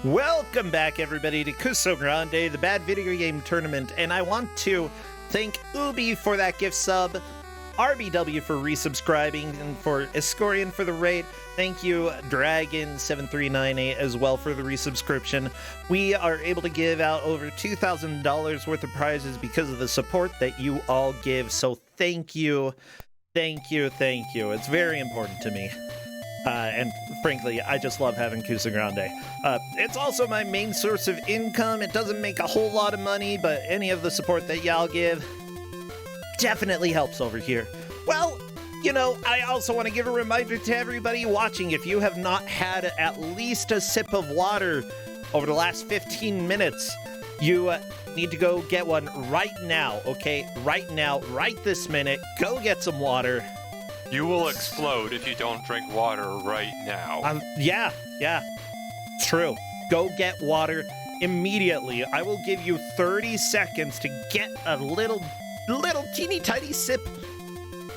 Welcome back, everybody, to Kuso6rande, the Bad Video Game Tournament, and I want to thank Ubi for that gift sub, RBW for resubscribing, and for Escorian for the raid. Thank you, Dragon7398, as well for the resubscription. We are able to give out over $2,000 worth of prizes because of the support that you all give, so thank you, thank you, thank you. It's very important to me. And frankly, I just love having Kuso6rande. It's also my main source of income. It doesn't make a whole lot of money, but any of the support that y'all give definitely helps over here. Well, you know, I also want to give a reminder to everybody watching. If you have not had at least a sip of water over the last 15 minutes, you need to go get one right now, okay? Right now, right this minute. Go get some water. You will explode if you don't drink water right now. Yeah, true. Go get water immediately. I will give you 30 seconds to get a little teeny tiny sip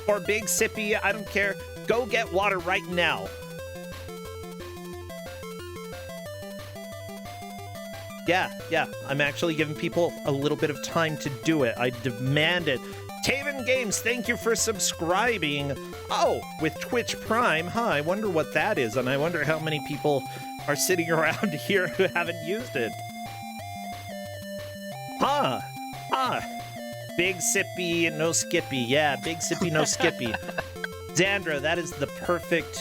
or big sippy, I don't care. Go get water right now. Yeah, I'm actually giving people a little bit of time to do it. I demand it. Taven Games, thank you for subscribing. Oh, with Twitch Prime, huh? I wonder what that is, and I wonder how many people are sitting around here who haven't used it. Huh. Big sippy, no skippy. Yeah, big sippy, no skippy. Xandra, that is the perfect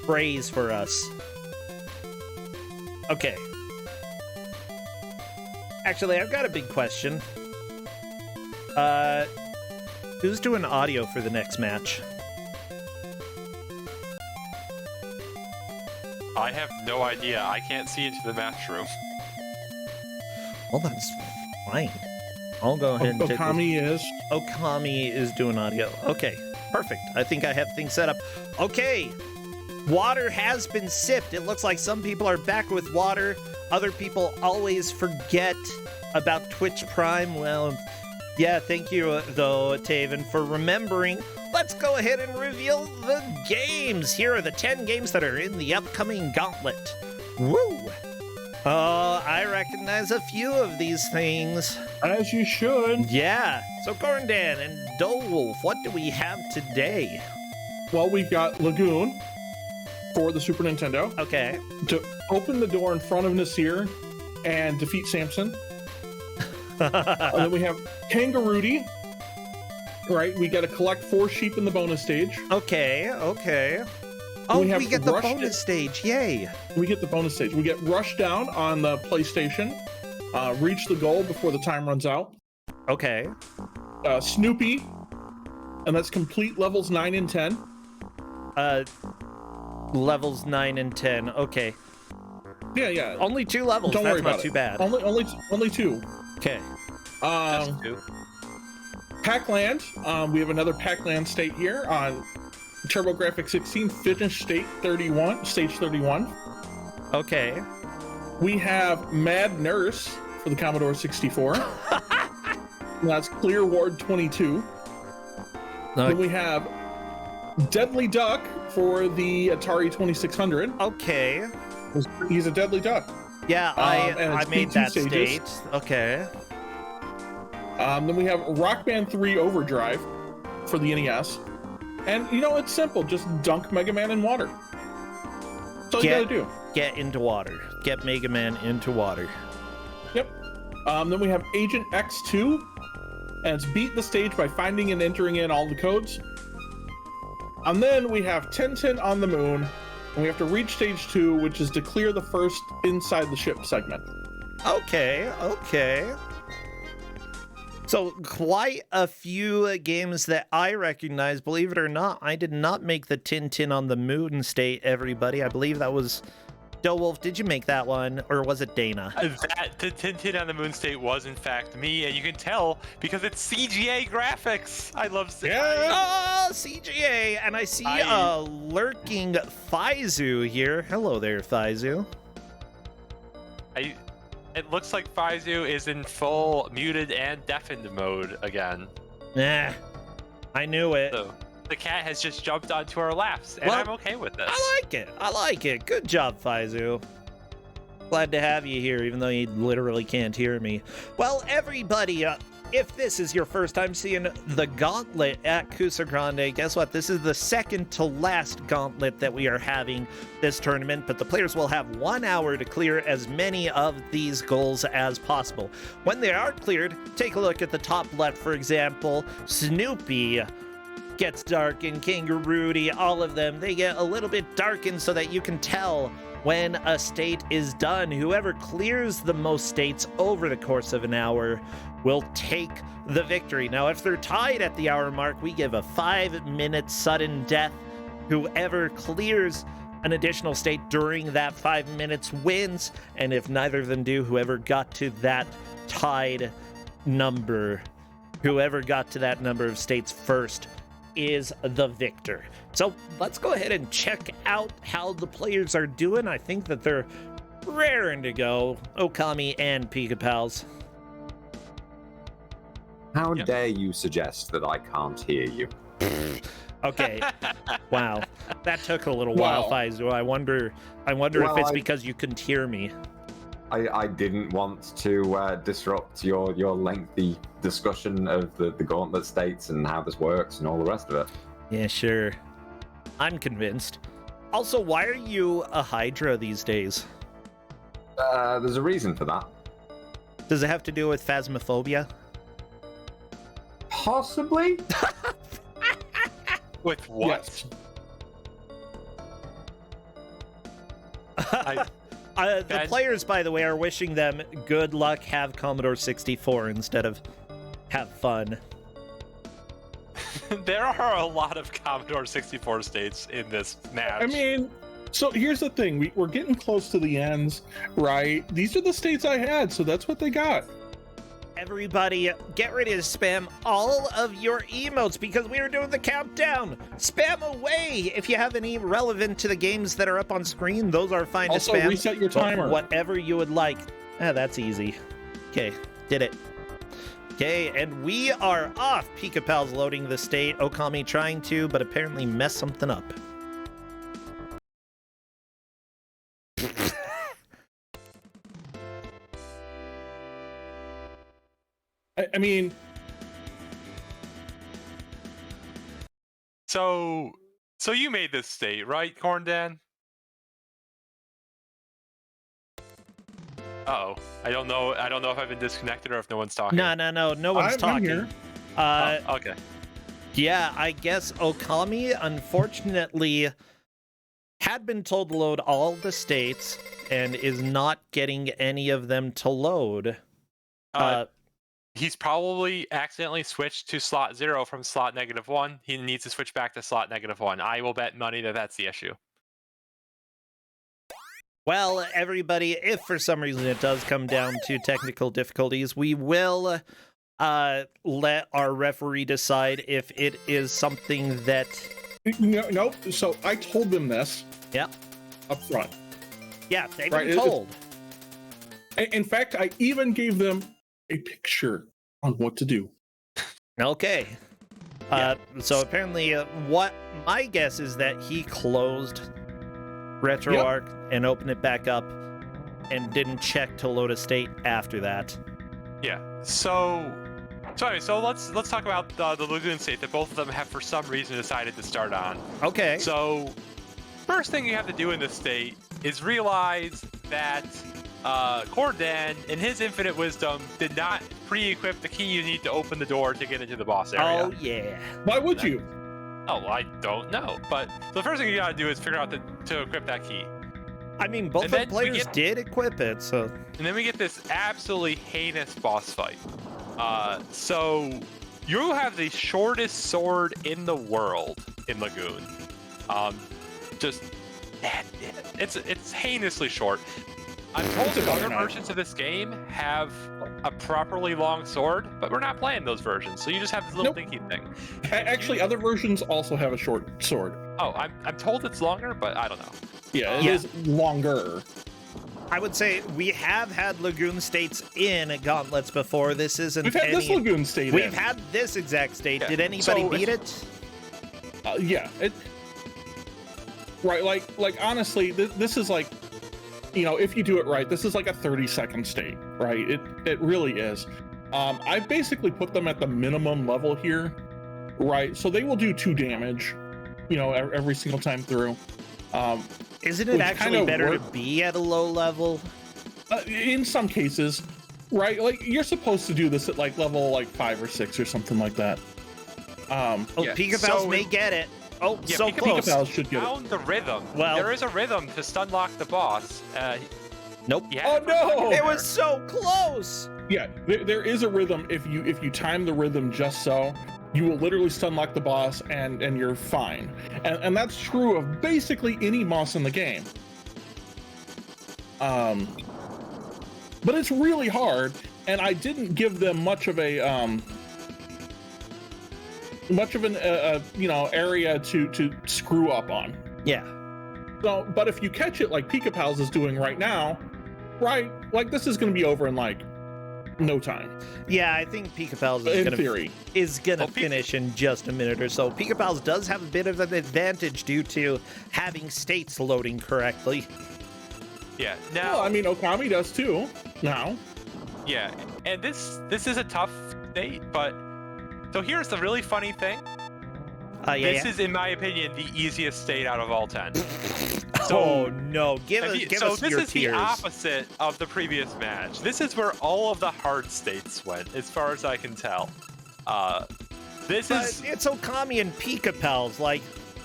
phrase for us. Okay. Actually, I've got a big question. Who's doing audio for the next match? I have no idea. I can't see into the match room. Well, that's fine. I'll go ahead and take Okami is doing audio. Okay, perfect. I think I have things set up. Okay, water has been sipped. It looks like some people are back with water. Other people always forget about Twitch Prime. Well, yeah, thank you, though, Taven, for remembering. Let's go ahead and reveal the games. Here are the 10 games that are in the upcoming Gauntlet. Woo! I recognize a few of these things. As you should. Yeah. So, Gorndan and Dolwolf, what do we have today? Well, we've got Lagoon for the Super Nintendo. Okay. To open the door in front of Nasir and defeat Samson. And then we have Kangaroody. Right, we got to collect 4 sheep in the bonus stage. Okay. Oh, we get the bonus stage. Yay. We get the bonus stage. We get Rushdown on the PlayStation. Reach the goal before the time runs out. Okay. Snoopy. And that's complete levels 9 and 10. Levels 9 and 10. Okay. Yeah. Only 2 levels. Don't worry about it. That's not too bad. Only 2. Okay. Just 2. Pac-Land. We have another Pac-Land state here on TurboGrafx 16, finish stage 31. Okay. We have Mad Nurse for the Commodore 64. That's Clear Ward 22. Then we have Deadly Duck for the Atari 2600. Okay. He's a Deadly Duck. Yeah, I made that state. Okay. Then we have Rock Band 3 Overdrive for the NES. And, you know, it's simple. Just dunk Mega Man in water. That's all you gotta do. Get into water. Get Mega Man into water. Yep. Then we have Agent X2. And it's beat the stage by finding and entering in all the codes. And then we have Tintin on the Moon. And we have to reach stage 2, which is to clear the first inside the ship segment. Okay. So quite a few games that I recognize. Believe it or not, I did not make the Tintin on the Moon state, everybody. I believe that was Dolwolf. Did you make that one, or was it Dana? The Tintin on the Moon state was in fact me, and you can tell because it's CGA graphics. I love CGA. Oh, CGA, and I see a lurking Faizu here. Hello there, Faizu. It looks like Faizu is in full muted and deafened mode again. Nah, I knew it. So the cat has just jumped onto our laps, and I'm okay with this. I like it. Good job, Faizu. Glad to have you here, even though you literally can't hear me. Well, everybody, if this is your first time seeing the Gauntlet at Kuso6rande, guess what? This is the second to last Gauntlet that we are having this tournament, but the players will have 1 hour to clear as many of these goals as possible. When they are cleared, take a look at the top left, for example. Snoopy gets darkened, Kangaroody, all of them, they get a little bit darkened so that you can tell when a state is done. Whoever clears the most states over the course of an hour will take the victory. Now, if they're tied at the hour mark, we give a 5-minute sudden death. Whoever clears an additional state during that 5 minutes wins, and if neither of them do, whoever got to that tied number, whoever got to that number of states first is the victor. So let's go ahead and check out how the players are doing. I think that they're raring to go, Okami and Pika Pals. How dare you suggest that I can't hear you? Okay. Wow. That took a little while, Faizu. I wonder if it's because you couldn't hear me. I didn't want to disrupt your lengthy discussion of the Gauntlet states and how this works and all the rest of it. Yeah, sure. I'm convinced. Also, why are you a Hydra these days? There's a reason for that. Does it have to do with phasmophobia? Possibly? With what? Yes. The players, by the way, are wishing them good luck, have Commodore 64 instead of have fun. There are a lot of Commodore 64 states in this match. I mean, so here's the thing. We're getting close to the ends, right? These are the states I had, so that's what they got. Everybody, get ready to spam all of your emotes because we are doing the countdown. Spam away if you have any relevant to the games that are up on screen. Those are fine also, to spam. Reset your timer. Whatever you would like. That's easy. Okay, did it. Okay, and we are off. Pika Pal's loading the state. Okami trying to, but apparently messed something up. I mean, so you made this state, right, Corndan? Uh-oh. I don't know if I've been disconnected or if no one's talking. No one's talking. I'm here. Okay. Yeah, I guess Okami, unfortunately, had been told to load all the states and is not getting any of them to load. He's probably accidentally switched to slot 0 from slot -1. He needs to switch back to slot -1. I will bet money that that's the issue. Well, everybody, if for some reason it does come down to technical difficulties, we will let our referee decide if it is something that... No, so I told them this. Yeah. Up front. Yeah, they've been told. In fact, I even gave them a picture on what to do. Okay. So apparently, what my guess is that he closed RetroArch and opened it back up and didn't check to load a state after that. Yeah. So let's talk about the Lagoon state that both of them have for some reason decided to start on. Okay. So first thing you have to do in this state is realize that Corndan, in his infinite wisdom, did not pre-equip the key you need to open the door to get into the boss area. Oh, yeah. Why would you? Oh, I don't know. But the first thing you gotta do is figure out to equip that key. I mean, both the players did equip it, so... And then we get this absolutely heinous boss fight. So you have the shortest sword in the world in Lagoon. It's heinously short. I'm told that other versions of this game have a properly long sword, but we're not playing those versions, so you just have this little dinky thing. Actually, other versions also have a short sword. Oh, I'm told it's longer, but I don't know. Yeah, it is longer. I would say we have had Lagoon states in Gauntlets before. This isn't We've had this Lagoon state We've had this exact state. Yeah. Did anybody beat it? Yeah. Right, like honestly, this is like if you do it right, this is like a 30-second state, right? It really is. I basically put them at the minimum level here, right? So they will do 2 damage, every single time through. Isn't it actually better to be at a low level? In some cases, right? Like you're supposed to do this at like level like 5 or 6 or something like that. Pika-Pals may get it. Oh, yeah, so close. Pika-Pals should get it. Found the rhythm. Well, there is a rhythm to stun lock the boss. Nope. Oh no! It was so close. Yeah, there is a rhythm. If you time the rhythm just so, you will literally stun lock the boss and you're fine. And that's true of basically any boss in the game. But it's really hard, and I didn't give them much of an area to screw up on. Yeah. So, but if you catch it like Pika-Pals is doing right now, right, like this is going to be over in like no time. Yeah, I think Pika-Pals is gonna finish in just a minute or so. Pika-Pals does have a bit of an advantage due to having states loading correctly. Yeah. Now, Well, I mean, Okami does too now. yeah, and this is a tough state, but so here's the really funny thing. This is, in my opinion, the easiest state out of all 10. Oh no! Give us this your is tears. the opposite of the previous match. This is where all of the hard states went, as far as I can tell. It's Okami and Pika-Pals. Like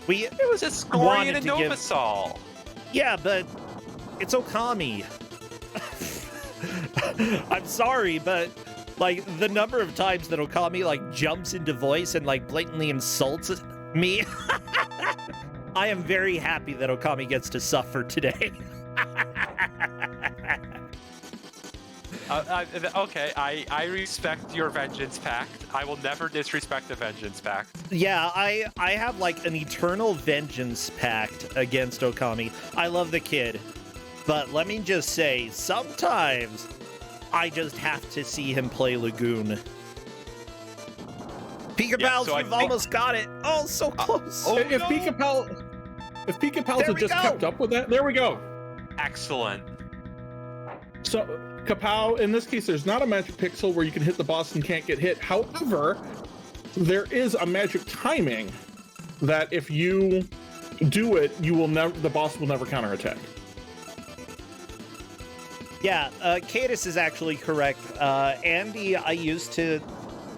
it was a Scorian and Novasol. Yeah, but it's Okami. I'm sorry, but like the number of times that Okami like jumps into voice and like blatantly insults me. I am very happy that Okami gets to suffer today. Okay, I respect your Vengeance Pact. I will never disrespect the Vengeance Pact. Yeah, I have like an eternal Vengeance Pact against Okami. I love the kid. But let me just say, sometimes I just have to see him play Lagoon. Pika-Pals, you've almost got it. Oh, so close. If Pika-Pals had just kept up with that, there we go. Excellent. So, Kapow, in this case, there's not a magic pixel where you can hit the boss and can't get hit. However, there is a magic timing that if you do it, the boss will never counterattack. Yeah, Cadus is actually correct. Andy, I used to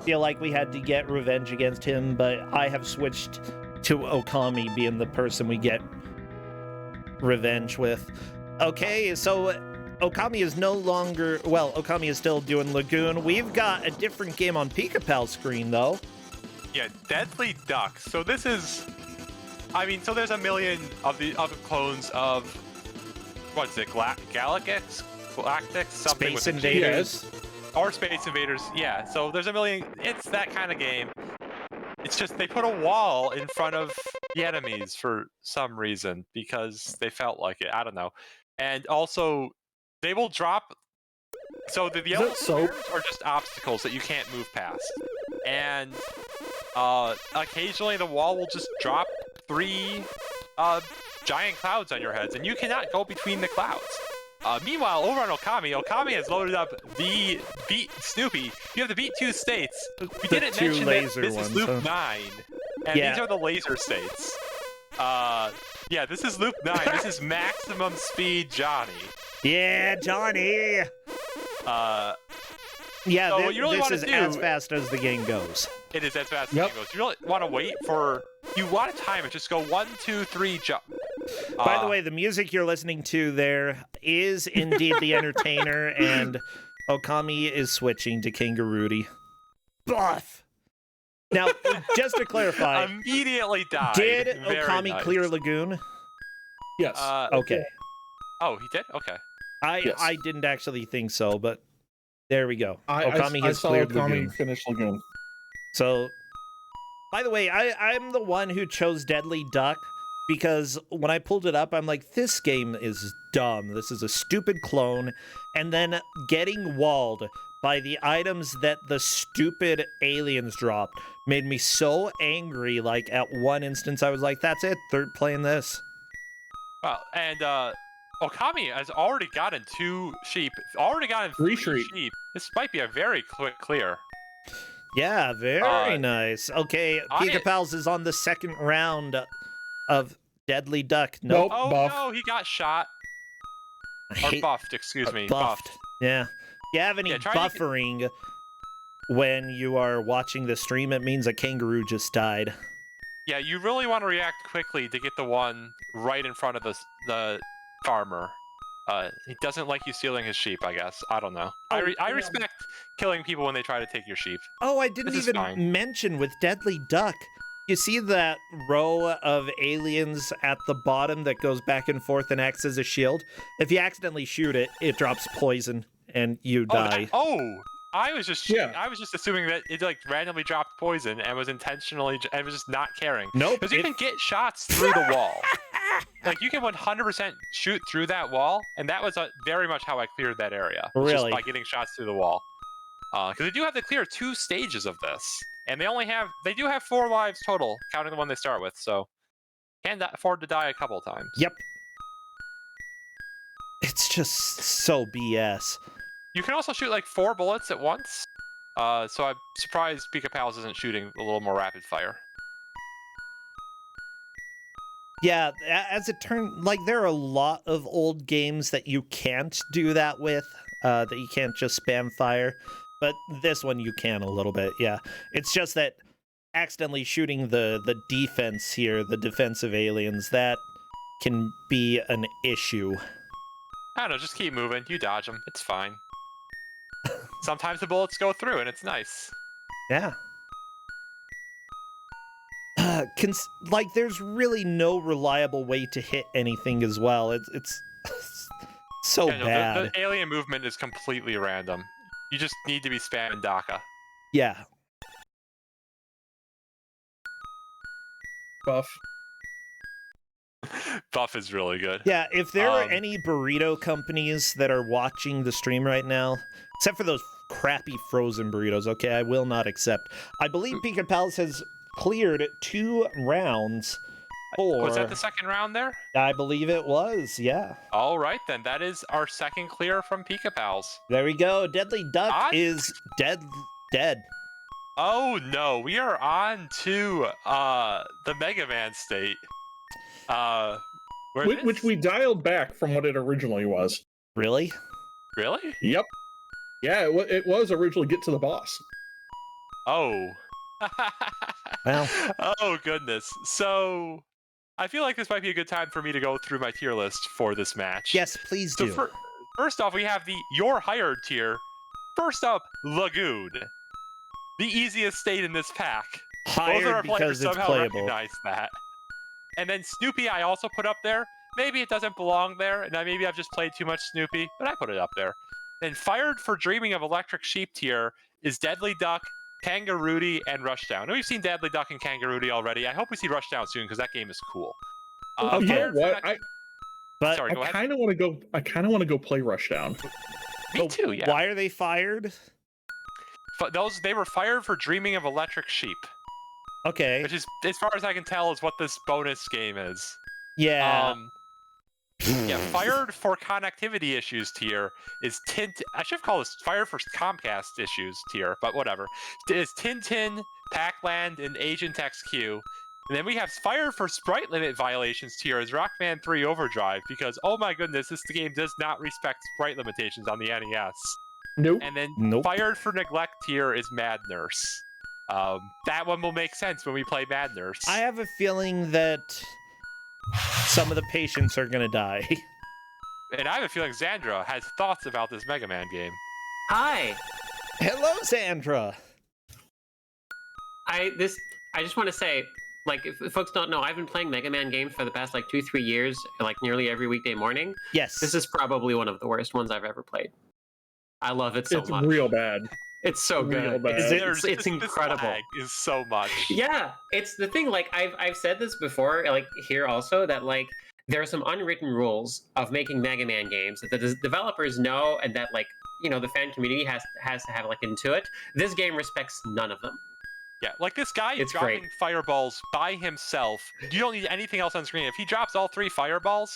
feel like we had to get revenge against him, but I have switched to Okami being the person we get revenge with. Okay, so Okami is no longer... Well, Okami is still doing Lagoon. We've got a different game on Pika-Pal's screen, though. Yeah, Deadly Duck. So this is... I mean, so there's a million of the clones of... What's it? Galactics? Something Space with Invaders. Or Space Invaders, yeah. So there's a million... It's that kind of game. It's just they put a wall in front of the enemies for some reason because they felt like it. I don't know. And also, they will drop... So the elevators are just obstacles that you can't move past. And occasionally the wall will just drop 3 giant clouds on your heads, and you cannot go between the clouds. Meanwhile, over on Okami has loaded up the beat Snoopy. You have to beat 2 states. We didn't mention that this is Loop 9, and these are the laser states. Yeah, this is Loop 9. This is maximum speed Johnny. Yeah, Johnny! Yeah, so this is as fast as the game goes. It is as fast as the game goes. You really want to wait for... You want to time it. Just go 1, 2, 3, jump. By the way, the music you're listening to there is indeed the entertainer, and Okami is switching to Kangarooty. Buff! Now, just to clarify... Immediately died. Did Okami clear Lagoon? Yes. Okay. Oh, he did? Okay. I didn't actually think so, but there we go. Okami I has saw cleared Okami Lagoon. finish Lagoon. So, by the way, I'm the one who chose Deadly Duck because when I pulled it up, I'm like, this game is dumb. This is a stupid clone. And then getting walled by the items that the stupid aliens dropped made me so angry. Like, at one instance, I was like, that's it. They're playing this. Well, and Okami has already gotten 2 sheep. Already gotten 3 sheep. This might be a very quick clear. Yeah, very nice. Okay, Pika Pals is on the second round of Deadly Duck. Nope. Oh buff. no, he got shot. Or buffed, excuse me. Buffed. Yeah. If you have any buffering when you are watching the stream, it means a kangaroo just died. Yeah, you really want to react quickly to get the one right in front of the farmer. He doesn't like you stealing his sheep, I guess. I don't know. I respect killing people when they try to take your sheep. Oh, I didn't even mention with Deadly Duck. You see that row of aliens at the bottom that goes back and forth and acts as a shield? If you accidentally shoot it, it drops poison and you die. I was just assuming that it like randomly dropped poison and was intentionally and was just not caring. Nope. Because you can get shots through the wall. Like you can 100% shoot through that wall, and that was very much how I cleared that area. Really? Just by getting shots through the wall. Because they do have to clear 2 stages of this, and they do have 4 lives total, counting the one they start with. So can afford to die a couple times. Yep. It's just so BS. You can also shoot like 4 bullets at once. So I'm surprised Pika Pals isn't shooting a little more rapid fire. Yeah, as it turned, like, there are a lot of old games that you can't do that with, that you can't just spam fire, but this one you can a little bit, yeah. It's just that accidentally shooting the defense here, the defensive aliens, that can be an issue. I don't know, just keep moving. You dodge them. It's fine. Sometimes the bullets go through, and it's nice. Yeah. Like, there's really no reliable way to hit anything as well. It's so bad. The alien movement is completely random. You just need to be spamming DACA. Yeah. Buff. Buff is really good. Yeah, if there are any burrito companies that are watching the stream right now, except for those crappy frozen burritos, okay, I will not accept. I believe Pika Pals has cleared 2 rounds. Was that the second round there? I believe it was, yeah. All right, then. That is our second clear from Pika Pals. There we go. Deadly Duck is dead. Oh, no. We are on to the Mega Man state. Which we dialed back from what it originally was. Really? Really? Yep. Yeah, it was originally get to the boss. Oh. Well. Oh, goodness. So, I feel like this might be a good time for me to go through my tier list for this match. Yes, please do. So first off, we have the Your Hired tier. First up, Lagoon. The easiest state in this pack. Hired Both of our because players it's somehow playable. recognize that. And then Snoopy I also put up there. Maybe it doesn't belong there, and maybe I've just played too much Snoopy, but I put it up there. Then Fired for Dreaming of Electric Sheep tier is Deadly Duck, Kangaroody, and Rushdown. Now, we've seen Deadly Duck and Kangaroody already. I hope we see Rushdown soon because that game is cool. You know what? Sorry, go ahead. I kind of want to go play Rushdown. Me too. Yeah. Why are they fired? They were fired for Dreaming of Electric Sheep. Okay. Which is, as far as I can tell, is what this bonus game is. Yeah. Yeah, Fired for Connectivity Issues tier is I should have called this Fired for Comcast Issues tier, but whatever. It's Tintin, Pac-Land, and Agent XQ. And then we have Fired for Sprite Limit Violations tier is Rockman 3 Overdrive, because, oh my goodness, this game does not respect sprite limitations on the NES. Nope. And then Fired for Neglect tier is Mad Nurse. That one will make sense when we play Mad Nurse. I have a feeling that some of the patients are gonna die. And I have a feeling Xandra has thoughts about this Mega Man game. Hi. Hello, Xandra. I just want to say, like, if folks don't know, I've been playing Mega Man games for the past, 2-3 years, nearly every weekday morning. Yes. This is probably one of the worst ones I've ever played. I love it so much. It's real bad. It's so good. It's incredible. Is so much. Yeah, it's the thing. I've said this before, here also, that there are some unwritten rules of making Mega Man games that the developers know, and that the fan community has to have into it. This game respects none of them. Yeah, this guy is dropping fireballs by himself. You don't need anything else on screen. If he drops all 3 fireballs,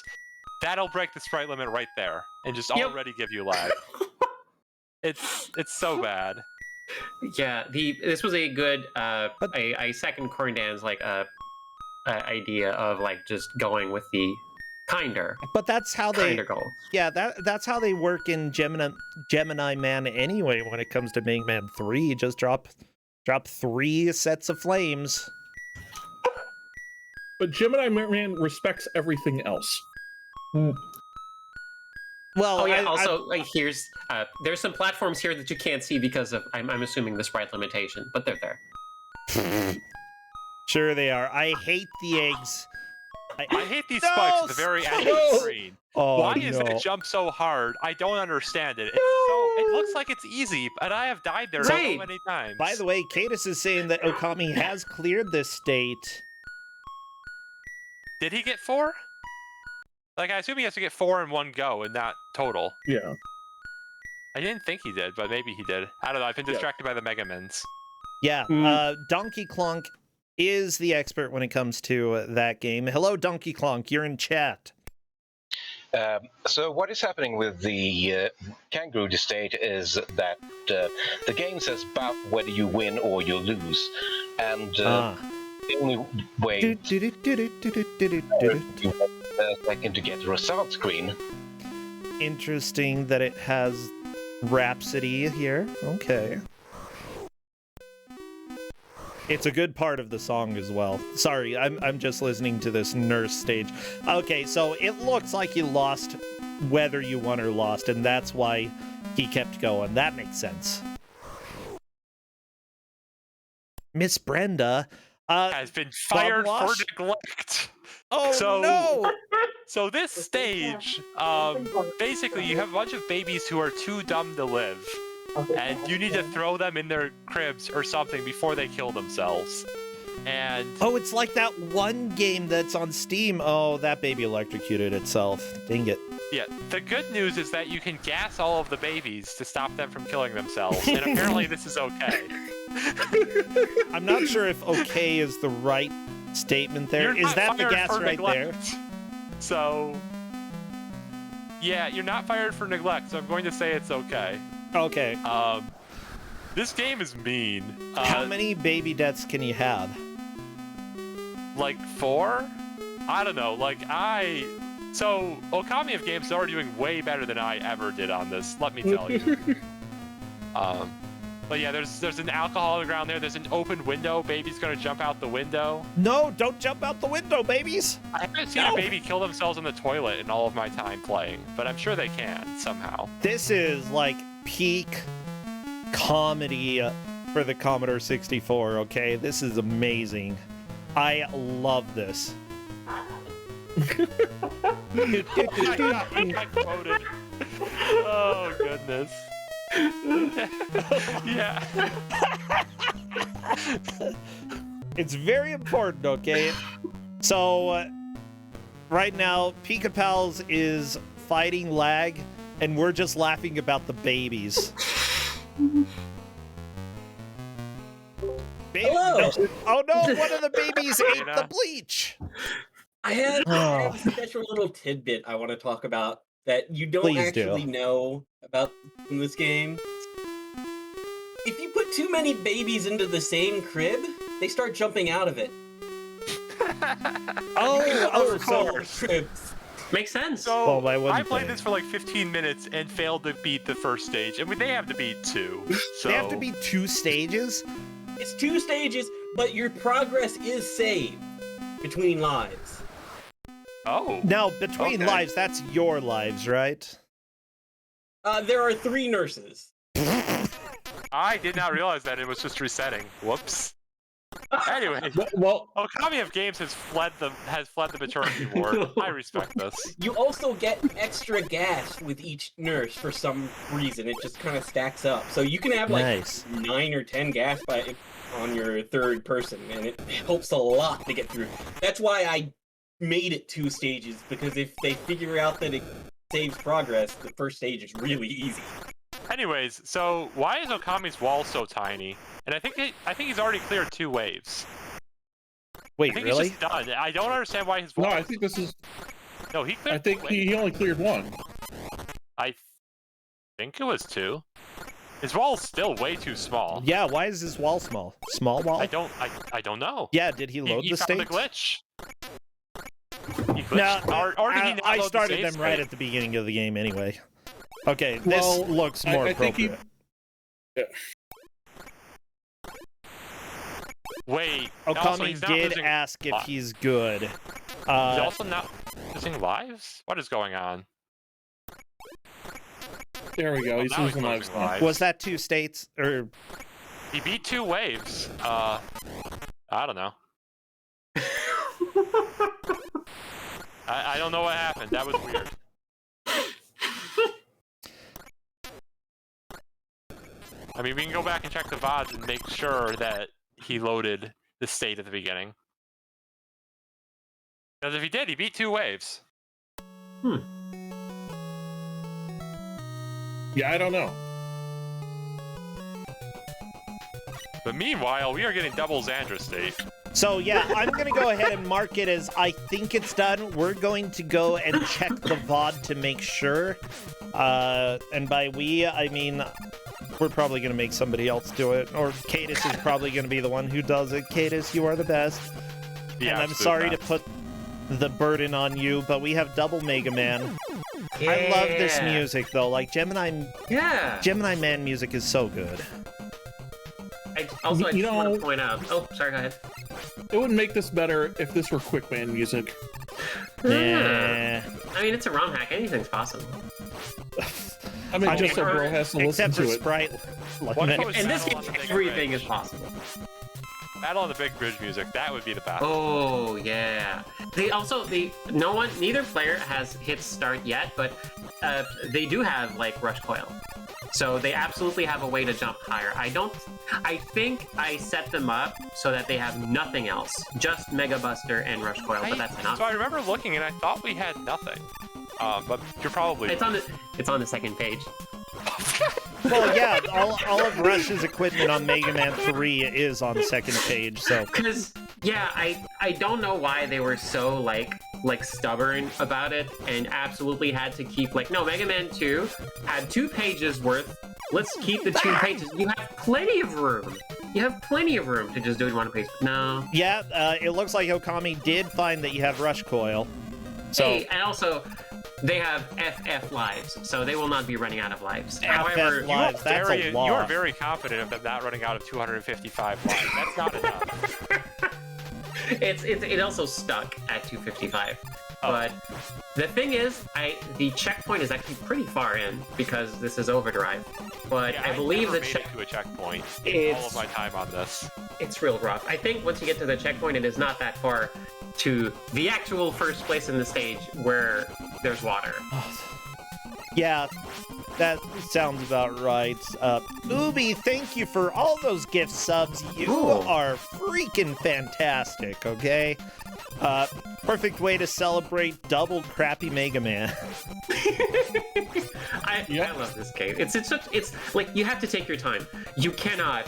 that'll break the sprite limit right there, and just already give you lag. It's so bad. Yeah, this was a good I second Corndan's like idea of like just going with the kinder But that's how they goal. Yeah, that's how they work in Gemini Man anyway when it comes to Mega Man 3. Just drop 3 sets of flames. But Gemini Man respects everything else. Well, Oh yeah. Also, like there's some platforms here that you can't see because of I'm assuming the sprite limitation, but they're there. Sure they are. I hate the eggs. I hate these spikes at the very end of the screen. Oh, Why is that jump so hard? I don't understand it. It looks like it's easy, but I have died there so many times. By the way, Cadus is saying that Okami has cleared this state. Did he get 4? Like, I assume he has to get 4 in one go and not total. Yeah. I didn't think he did, but maybe he did. I don't know. I've been distracted by the Megamins. Yeah, Donkey Clonk is the expert when it comes to that game. Hello, Donkey Clonk. You're in chat. So what is happening with the kangaroo state is that the game says about whether you win or you lose, and the only way second to get a result screen. Interesting that it has Rhapsody here. Okay. It's a good part of the song as well. Sorry, I'm just listening to this nurse stage. Okay, so it looks like you lost whether you won or lost, and that's why he kept going. That makes sense. Miss Brenda has been fired for neglect. Oh, no! So this stage, basically you have a bunch of babies who are too dumb to live. And you need to throw them in their cribs or something before they kill themselves. And oh, it's like that one game that's on Steam. Oh, that baby electrocuted itself. Dang it. Yeah, the good news is that you can gas all of the babies to stop them from killing themselves. And apparently this is okay. I'm not sure if okay is the right statement there. Is that the gas right there? So, yeah, you're not fired for neglect, so I'm going to say it's okay. Okay. This game is mean. How many baby deaths can you have? Like 4? I don't know. So Okami of Games are doing way better than I ever did on this. Let me tell you. But yeah, there's an alcohol on the ground there. There's an open window. Baby's gonna jump out the window. No, don't jump out the window, babies. I haven't seen a baby kill themselves in the toilet in all of my time playing, but I'm sure they can somehow. This is like peak comedy for the Commodore 64, okay? This is amazing. I love this. I quoted. Oh, goodness. Yeah. It's very important, okay? So, right now, Pika Pals is fighting lag, and we're just laughing about the babies. Hello. Oh no, one of the babies ate the bleach! I have a special little tidbit I want to talk about that you don't actually know about in this game. If you put too many babies into the same crib, they start jumping out of it. Of course. Cribs. Makes sense. So I played this for like 15 minutes and failed to beat the first stage, and they have to beat 2. So. They have to beat 2 stages? It's 2 stages, but your progress is saved between lives. Oh. Now, between lives, that's your lives, right? There are 3 nurses. I did not realize that it was just resetting. Whoops. Anyway, Okami of Games has fled the maternity ward. I respect this. You also get extra gas with each nurse for some reason. It just kind of stacks up, so you can have like 9 or 10 gas on your third person, and it helps a lot to get through. That's why I made it 2 stages, because if they figure out that it saves progress, the first stage is really easy. Anyways, so why is Okami's wall so tiny? And I think he's already cleared 2 waves. Wait, I think really? he's just done. I don't understand why his wall. No, I think this is. No, he cleared. I think he only cleared one. I think it was 2. His wall's still way too small. Yeah, why is his wall small? Small wall? I don't know. Yeah, did he load the He state? found the glitch. He No, glitched, or did he not I load started the them save right state? at the beginning of the game anyway. Okay, this Well, looks more I think appropriate. Wait. also, Okami he's not did losing- ask if he's good. He's also not losing lives? What is going on? There we go. He's Now losing lives now. lives. Was that 2 states? Or He beat 2 waves. I don't know. I don't know what happened. That was weird. I mean, we can go back and check the VODs and make sure that he loaded the state at the beginning. Because if he did, he beat 2 waves. Yeah, I don't know. But meanwhile, we are getting double Xandra state. So yeah, I'm gonna go ahead and mark it as I think it's done. We're going to go and check the VOD to make sure. And by we, I mean we're probably gonna make somebody else do it, or Cadus is probably gonna be the one who does it. Cadus, you are the best. The And I'm absolute sorry best. to put the burden on you, but we have double Mega Man. I love this music though. Like Gemini Man music is so good. I just want to point out. Oh, sorry, go ahead. It would make this better if this were Quick Man music. Yeah. I mean, it's a ROM hack. Anything's possible. I mean, I just so mean, bro has to listen Except for to it. Sprite. Like What that. if it was In this Battle game, on the Big everything Bridge? is possible. Battle on the Big Bridge music, that would be the best. Oh yeah. Neither player has hit start yet, but they do have like Rush Coil, so they absolutely have a way to jump higher. I think I set them up so that they have nothing else, just Mega Buster and Rush Coil, but that's enough. So I remember looking and I thought we had nothing. But you're probably It's on the second page. Well, yeah, all of Rush's equipment on Mega Man 3 is on the second page, so... Because, yeah, I don't know why they were so, like stubborn about it and absolutely had to keep, no, Mega Man 2 had 2 pages worth. Let's keep the 2 pages. You have plenty of room. You have plenty of room to just do it in 1 page. No. Yeah, it looks like Okami did find that you have Rush Coil. So... Hey, and also... They have FF lives, so they will not be running out of lives. FF However, lives, that's a lot. you are very confident of them not running out of 255 lives. That's not enough. it also stuck at 255. But the thing is, the checkpoint is actually pretty far in because this is Overdrive. But Yeah, I believe never the made it to a checkpoint in It's- all of my time on this. it's real rough. I think once you get to the checkpoint, it is not that far to the actual first place in the stage where there's water. Yeah, that sounds about right. Ubi, thank you for all those gift subs. You Cool. are freaking fantastic, okay? Perfect way to celebrate double crappy Mega Man. I love this game. It's like you have to take your time. You cannot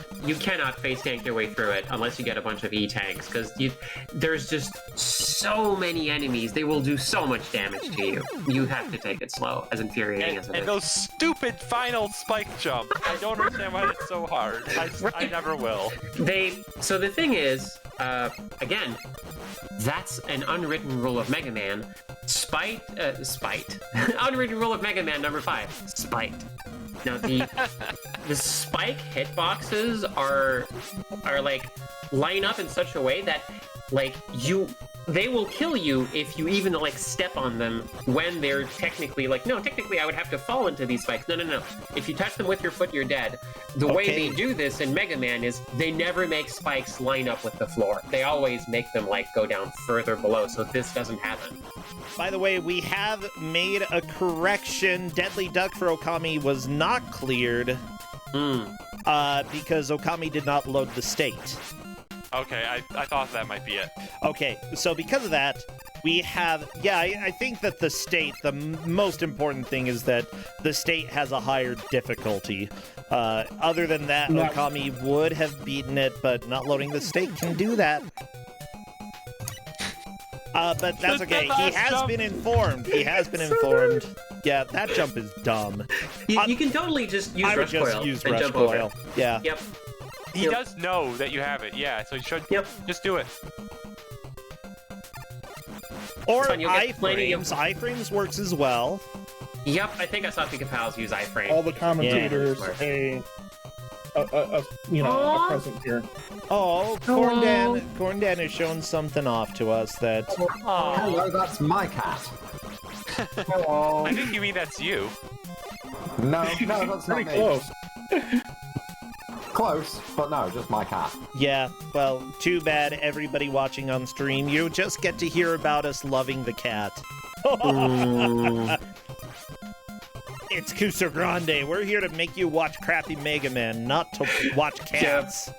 face tank your way through it unless you get a bunch of E tanks because there's just so many enemies. They will do so much damage to you. You have to take it slow, as infuriating as it is. And those stupid final spike jump. I don't understand why it's so hard. I never will. So the thing is, again, that's an unwritten rule of Mega Man. Spite. Unwritten rule of Mega Man number 5. Spite. Now the spike hitboxes are line up in such a way that they will kill you if you even step on them when they're technically technically I would have to fall into these spikes. No. If you touch them with your foot, you're dead. The way they do this in Mega Man is they never make spikes line up with the floor. They always make them go down further below, so this doesn't happen. By the way, we have made a correction. Deadly Duck for Okami was not cleared because Okami did not load the state. Okay, I thought that might be it. Okay, so because of that, we have... Yeah, I think that the state, the most important thing is that the state has a higher difficulty. Other than that, Okami would have beaten it, but not loading the state can do that. But that's okay. He has been informed. He has been informed. Yeah, that jump is dumb. You can totally just use I would rush just coil use and rush jump coil. over. Yeah. Yep. He does know that you have it, yeah, so you should just do it. Or Fine, you'll get plenty of- iframes. Iframes works as well. Yep, I think I saw Pika Pals use iframe. All the commentators, Yeah. a present here. Oh, Corndan is showing something off to us that... Hello, that's my cat. I think you mean that's you. No, that's not Pretty me. close. Close, but no, just my cat. Yeah, well, too bad everybody watching on stream. You just get to hear about us loving the cat. It's Kuso6rande. We're here to make you watch crappy Mega Man, not to watch cats.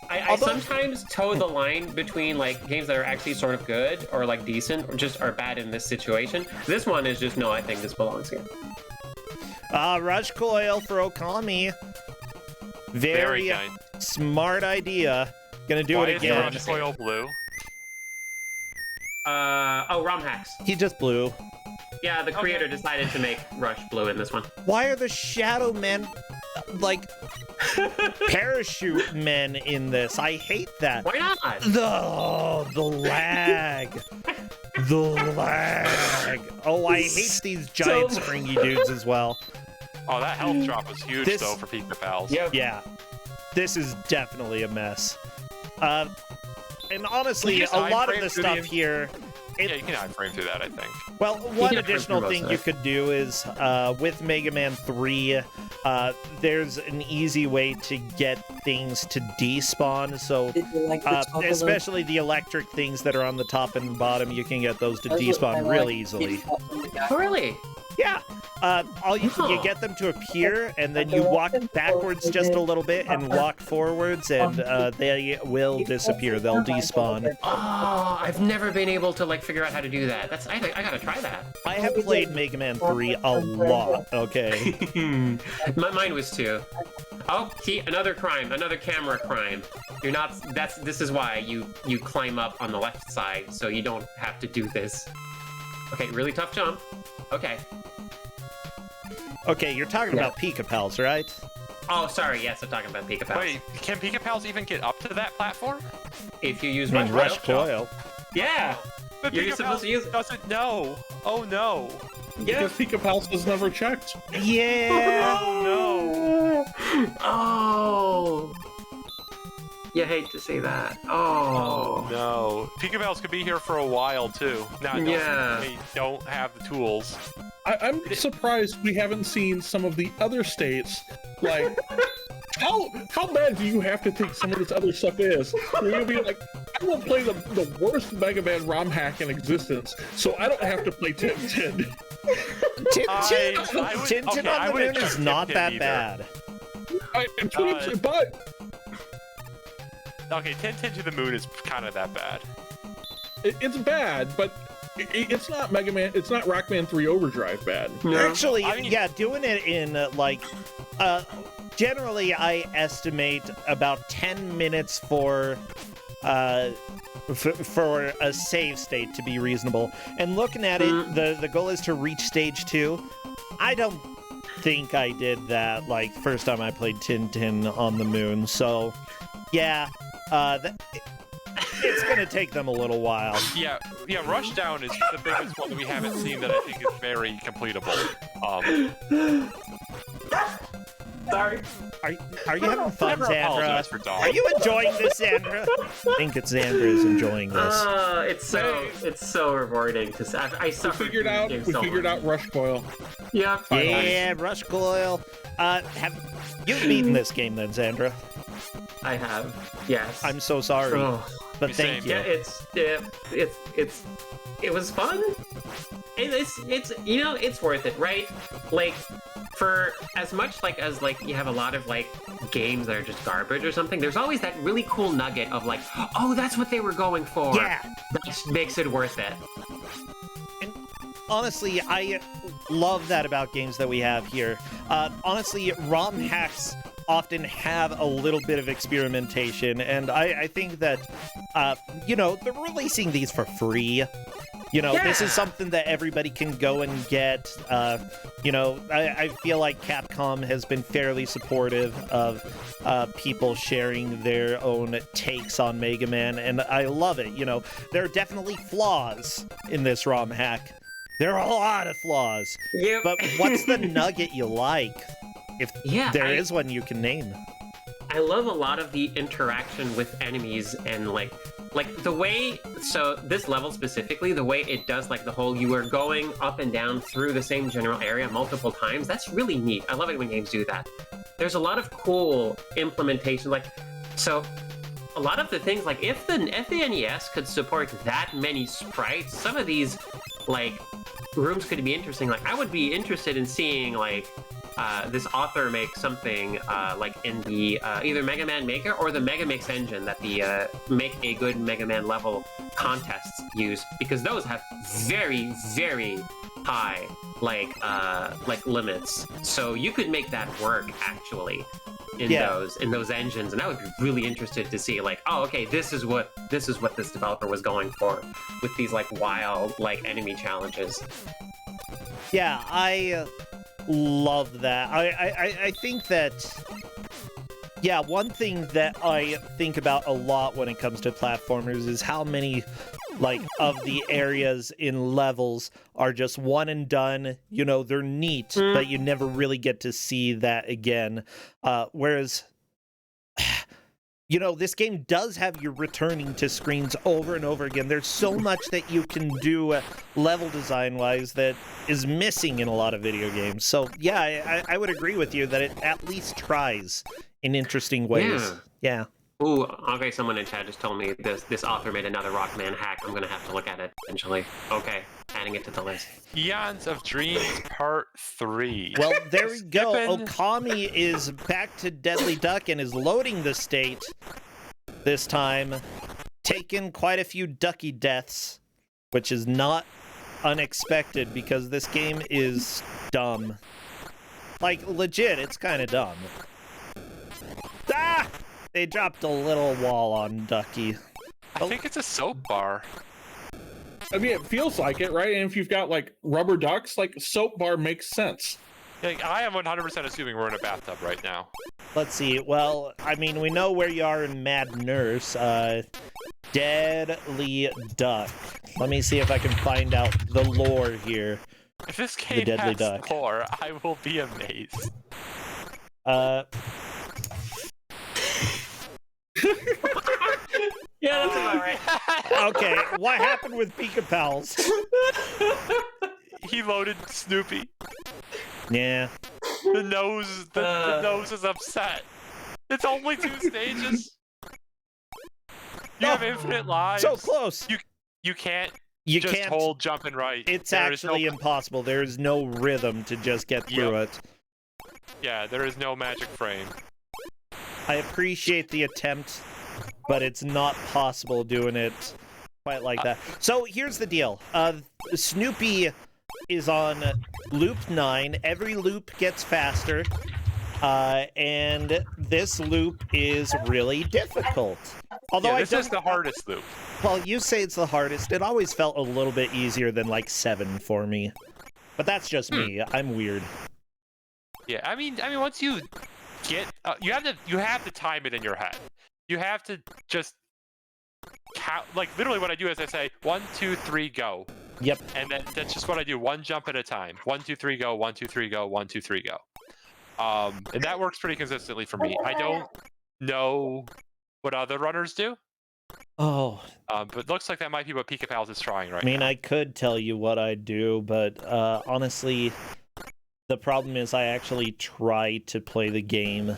I sometimes toe the line between like games that are actually sort of good or like decent or just are bad in this situation. This one is just no, I think this belongs here. Rush Coil for Okami. Very nice. smart idea. Gonna do Why it is again. Rush Coil blue? ROM hacks. He just blew. Yeah, the creator decided to make Rush blue in this one. Why are the Shadow Men like parachute men in this? I hate that. Why not? The lag. The lag. Oh, I hate these giant springy dudes as well. Oh, that health drop was huge, This- though, for Pika Pals. Yep. Yeah. This is definitely a mess. And honestly, just a lot of iframe the through stuff the- here... Yeah, you can iframe through that, I think. Well, one can additional improve thing us you there. could do is, with Mega Man 3, there's an easy way to get things to despawn, so especially the electric things that are on the top and bottom, you can get those to despawn really easily. Oh, really? Yeah, you get them to appear, and then you walk backwards just a little bit and walk forwards, and they will disappear. They'll despawn. Oh, I've never been able to like figure out how to do that. I gotta try that. I have played Mega Man 3 a lot, okay? Mine was too. Oh, see, another crime, another camera crime. You're not. This is why you climb up on the left side, so you don't have to do this. Okay, really tough jump. Okay. Okay, you're talking about Pika Pals, right? Oh, sorry. Yes, I'm talking about Pika Pals. Wait, can Pika Pals even get up to that platform? If you use I mean, rush Rush coil. Coil. Yeah. But You're Pika supposed Pals to use- doesn't know. Oh no. Yeah. Because Pika Pals was never checked. Yeah. Oh Oh. You hate to see that. no. Oh. Oh no. Pika Pals could be here for a while too. Now, Yeah. they don't have the tools. I'm surprised we haven't seen some of the other states. Like, how bad do you have to think some of this other stuff is? Where you'll be like, I will play the worst Mega Man ROM hack in existence, so I don't have to play Tintin. Tintin on the Moon is not that bad. But Okay, Tintin to the Moon is kind of that bad. it's bad, but it's not Mega Man. It's not Rockman 3 Overdrive bad. Actually, I mean- yeah, doing it in generally I estimate about 10 minutes for a save state to be reasonable. And looking at it, the goal is to reach stage 2. I don't think I did that like first time I played Tintin on the Moon. So, yeah, it's gonna take them a little while. Yeah, Rushdown is the biggest one that we haven't seen that I think is very completable. Sorry. Are you having fun, Never Xandra? apologize for dog. Are you enjoying this, Xandra? I think it's Xandra is enjoying this. It's so rewarding because I We suffered. figured out Rush Coil. Yeah. Yeah, Rush Coil. Have you beaten this game then, Xandra? I have. Yes. I'm so sorry, Oh. but thank Same. you. Yeah, it was fun. It's it's worth it, right? Like for as much as you have a lot of like games that are just garbage or something, there's always that really cool nugget of like, oh, that's what they were going for. Yeah. That makes it worth it. Honestly, I love that about games that we have here. Honestly, ROM hacks often have a little bit of experimentation, and I think that they're releasing these for free. This is something that everybody can go and get. I feel like Capcom has been fairly supportive of people sharing their own takes on Mega Man, and I love it. There are definitely flaws in this ROM hack. There are a lot of flaws. Yep. But what's the nugget you like? If there is one you can name. I love a lot of the interaction with enemies and like the way, so this level specifically, the way it does like the whole you are going up and down through the same general area multiple times, that's really neat. I love it when games do that. There's a lot of cool implementation, so a lot of the things, like if the NES could support that many sprites, some of these rooms could be interesting. I would be interested in seeing this author make something in the either Mega Man Maker or the Mega Mix engine that the Make a Good Mega Man level contests use, because those have very, very high limits. So you could make that work actually in those engines, and I would be really interested to see this is what this developer was going for with these wild enemy challenges. Yeah, I love that. I think that, one thing that I think about a lot when it comes to platformers is how many of the areas in levels are just one and done. They're neat, but you never really get to see that again. Whereas this game does have you returning to screens over and over again. There's so much that you can do level design-wise that is missing in a lot of video games. So, yeah, I would agree with you that it at least tries in interesting ways. Yeah. Ooh, okay, someone in chat just told me this author made another Rockman hack. I'm gonna have to look at it eventually. Okay, adding it to the list. Eons of Dreams Part 3. Well, there we go. Okami is back to Deadly Duck and is loading the state this time. Taken quite a few ducky deaths, which is not unexpected because this game is dumb. Legit, it's kind of dumb. Ah! They dropped a little wall on Ducky. I think it's a soap bar. I mean, it feels like it, right? And if you've got rubber ducks, soap bar makes sense. I am 100% assuming we're in a bathtub right now. Let's see. Well, I mean, we know where you are in Mad Nurse. Deadly Duck. Let me see if I can find out the lore here. If this game has lore, I will be amazed. Yeah, that's about right. Okay, what happened with Pika Pals? He loaded Snoopy. Yeah. The nose is upset. It's only 2 stages. You have infinite lives. So close. You can't can't hold jump and right. It's actually impossible. There is no rhythm to just get through it. Yeah, there is no magic frame. I appreciate the attempt, but it's not possible doing it quite like that. So here's the deal. Snoopy is on loop 9. Every loop gets faster, and this loop is really difficult. Although this is the hardest loop. Well, you say it's the hardest. It always felt a little bit easier than 7 for me, but that's just me. I'm weird. Yeah, I mean, once you get, you have to time it in your head. You have to just count. Literally, what I do is I say 1, 2, 3, go. Yep. And that's just what I do. One jump at a time. 1, 2, 3, go. 1, 2, 3, go. 1, 2, 3, go. And that works pretty consistently for me. I don't know what other runners do. Oh. But it looks like that might be what Pika Pals is trying right now. I mean, I could tell you what I do, but honestly, the problem is I actually try to play the game.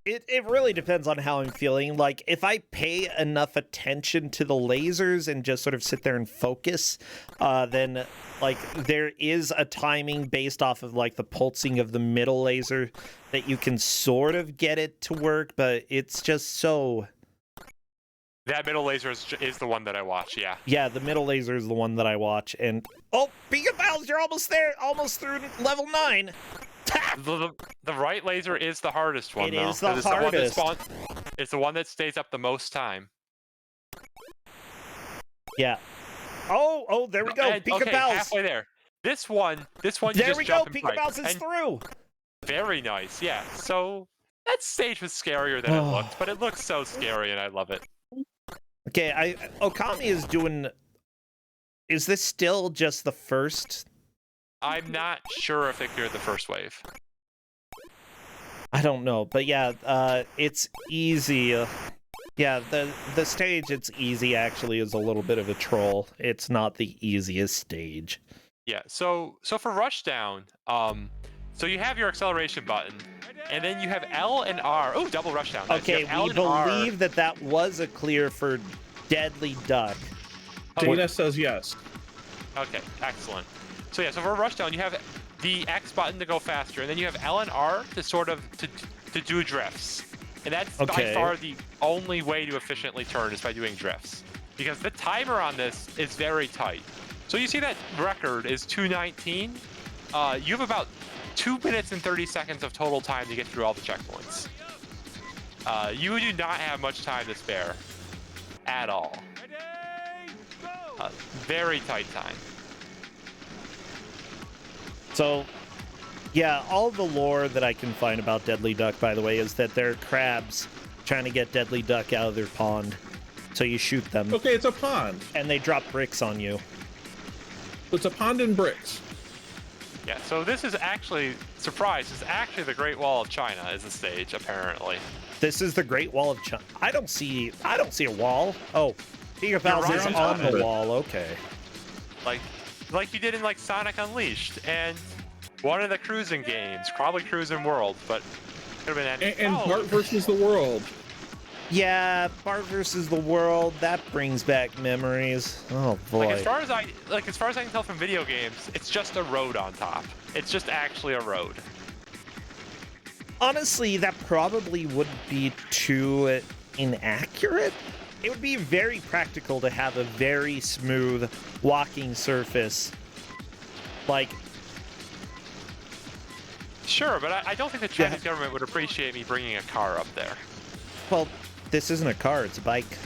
It really depends on how I'm feeling. If I pay enough attention to the lasers and just sort of sit there and focus, then, there is a timing based off of, the pulsing of the middle laser that you can sort of get it to work, but it's just so... That middle laser is the one that I watch, yeah. Yeah, the middle laser is the one that I watch, and... Oh, Pika Pals, you're almost there! Almost through level 9! The right laser is the hardest one, It is the hardest. It's the one that stays up the most time. Yeah. Oh, there we go. And, Pika okay, Pals. halfway there. This one, you There just we go. jump and Pika fight. Pals is And through. very nice, yeah. So that stage was scarier than it looked, but it looks so scary, and I love it. Okay, Okami is doing. Is this still just the first? I'm not sure if they cleared the first wave. I don't know, but yeah, it's easy. Yeah, the stage it's easy actually is a little bit of a troll. It's not the easiest stage. Yeah, so for Rushdown, so you have your acceleration button, and then you have L and R. Oh, double Rushdown. Nice. Okay, we believe that was a clear for Deadly Duck. Dana says yes. Okay, excellent. So yeah, so for Rushdown, you have the X button to go faster, and then you have L and R to sort of to do drifts. And that's by far the only way to efficiently turn is by doing drifts. Because the timer on this is very tight. So you see that record is 2:19. You have about 2 minutes and 30 seconds of total time to get through all the checkpoints. You do not have much time to spare at all. Very tight time. So, yeah, all the lore that I can find about Deadly Duck, by the way, is that they're crabs trying to get Deadly Duck out of their pond. So you shoot them. Okay, it's a pond. And they drop bricks on you. It's a pond and bricks. Yeah, so this is actually, surprise, it's actually the Great Wall of China is the stage, apparently. This is the Great Wall of China. I don't see a wall. Oh, Pika Pals is on the wall, okay. Like you did in like Sonic Unleashed and one of the cruising games, probably Cruising World, but could have been any. And Bart versus the World. Yeah, Bart versus the World. That brings back memories. Oh boy. Like as far as I can tell from video games, it's just a road on top. It's just actually a road. Honestly, that probably wouldn't be too inaccurate. It would be very practical to have a very smooth walking surface. Like, sure, but I don't think the Chinese government would appreciate me bringing a car up there. Well, this isn't a car, it's a bike.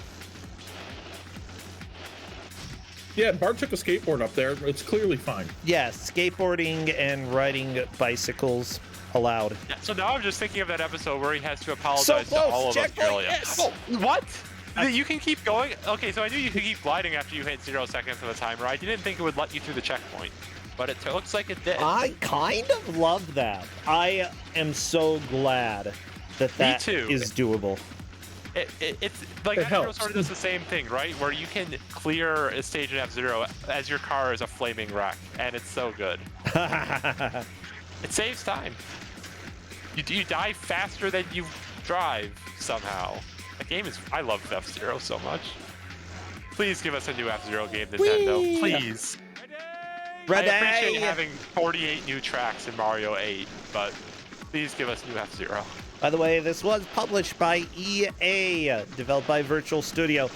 Yeah, Bart took a skateboard up there. It's clearly fine. Yeah, skateboarding and riding bicycles allowed. Yeah, so now I'm just thinking of that episode where he has to apologize to all of Australia. Yes. Oh, what? You can keep going? Okay, so I knew you could keep gliding after you hit 0 seconds of the timer. I didn't think it would let you through the checkpoint, but it looks like it did. I kind of love that. I am so glad that is doable. It's like F-Zero sort of does the same thing, right? Where you can clear a stage in F-Zero as your car is a flaming wreck, and it's so good. It saves time. You die faster than you drive somehow. That game is... I love F-Zero so much. Please give us a new F-Zero game, Nintendo. Whee! Please. Ready? I appreciate having 48 new tracks in Mario 8, but please give us new F-Zero. By the way, this was published by EA, developed by Virtual Studio.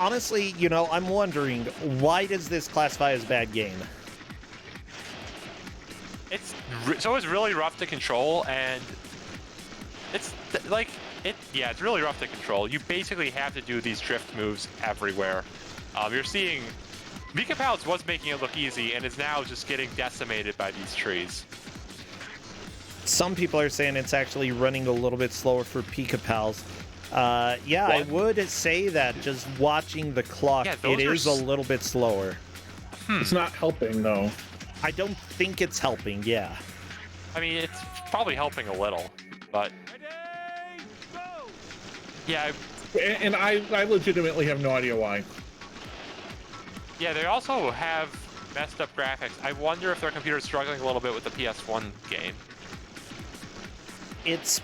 Honestly, you know, I'm wondering, why does this classify as a bad game? It's really rough to control, and it's like... Yeah, it's really rough to control. You basically have to do these drift moves everywhere. You're seeing... Pika Pals was making it look easy, and is now just getting decimated by these trees. Some people are saying it's actually running a little bit slower for Pika Pals. Yeah, I would say that just watching the clock, it is a little bit slower. It's not helping, though. I don't think it's helping, yeah. I mean, it's probably helping a little, but... Yeah. And I legitimately have no idea why. Yeah, they also have messed up graphics. I wonder if their computer's struggling a little bit with the PS1 game. It's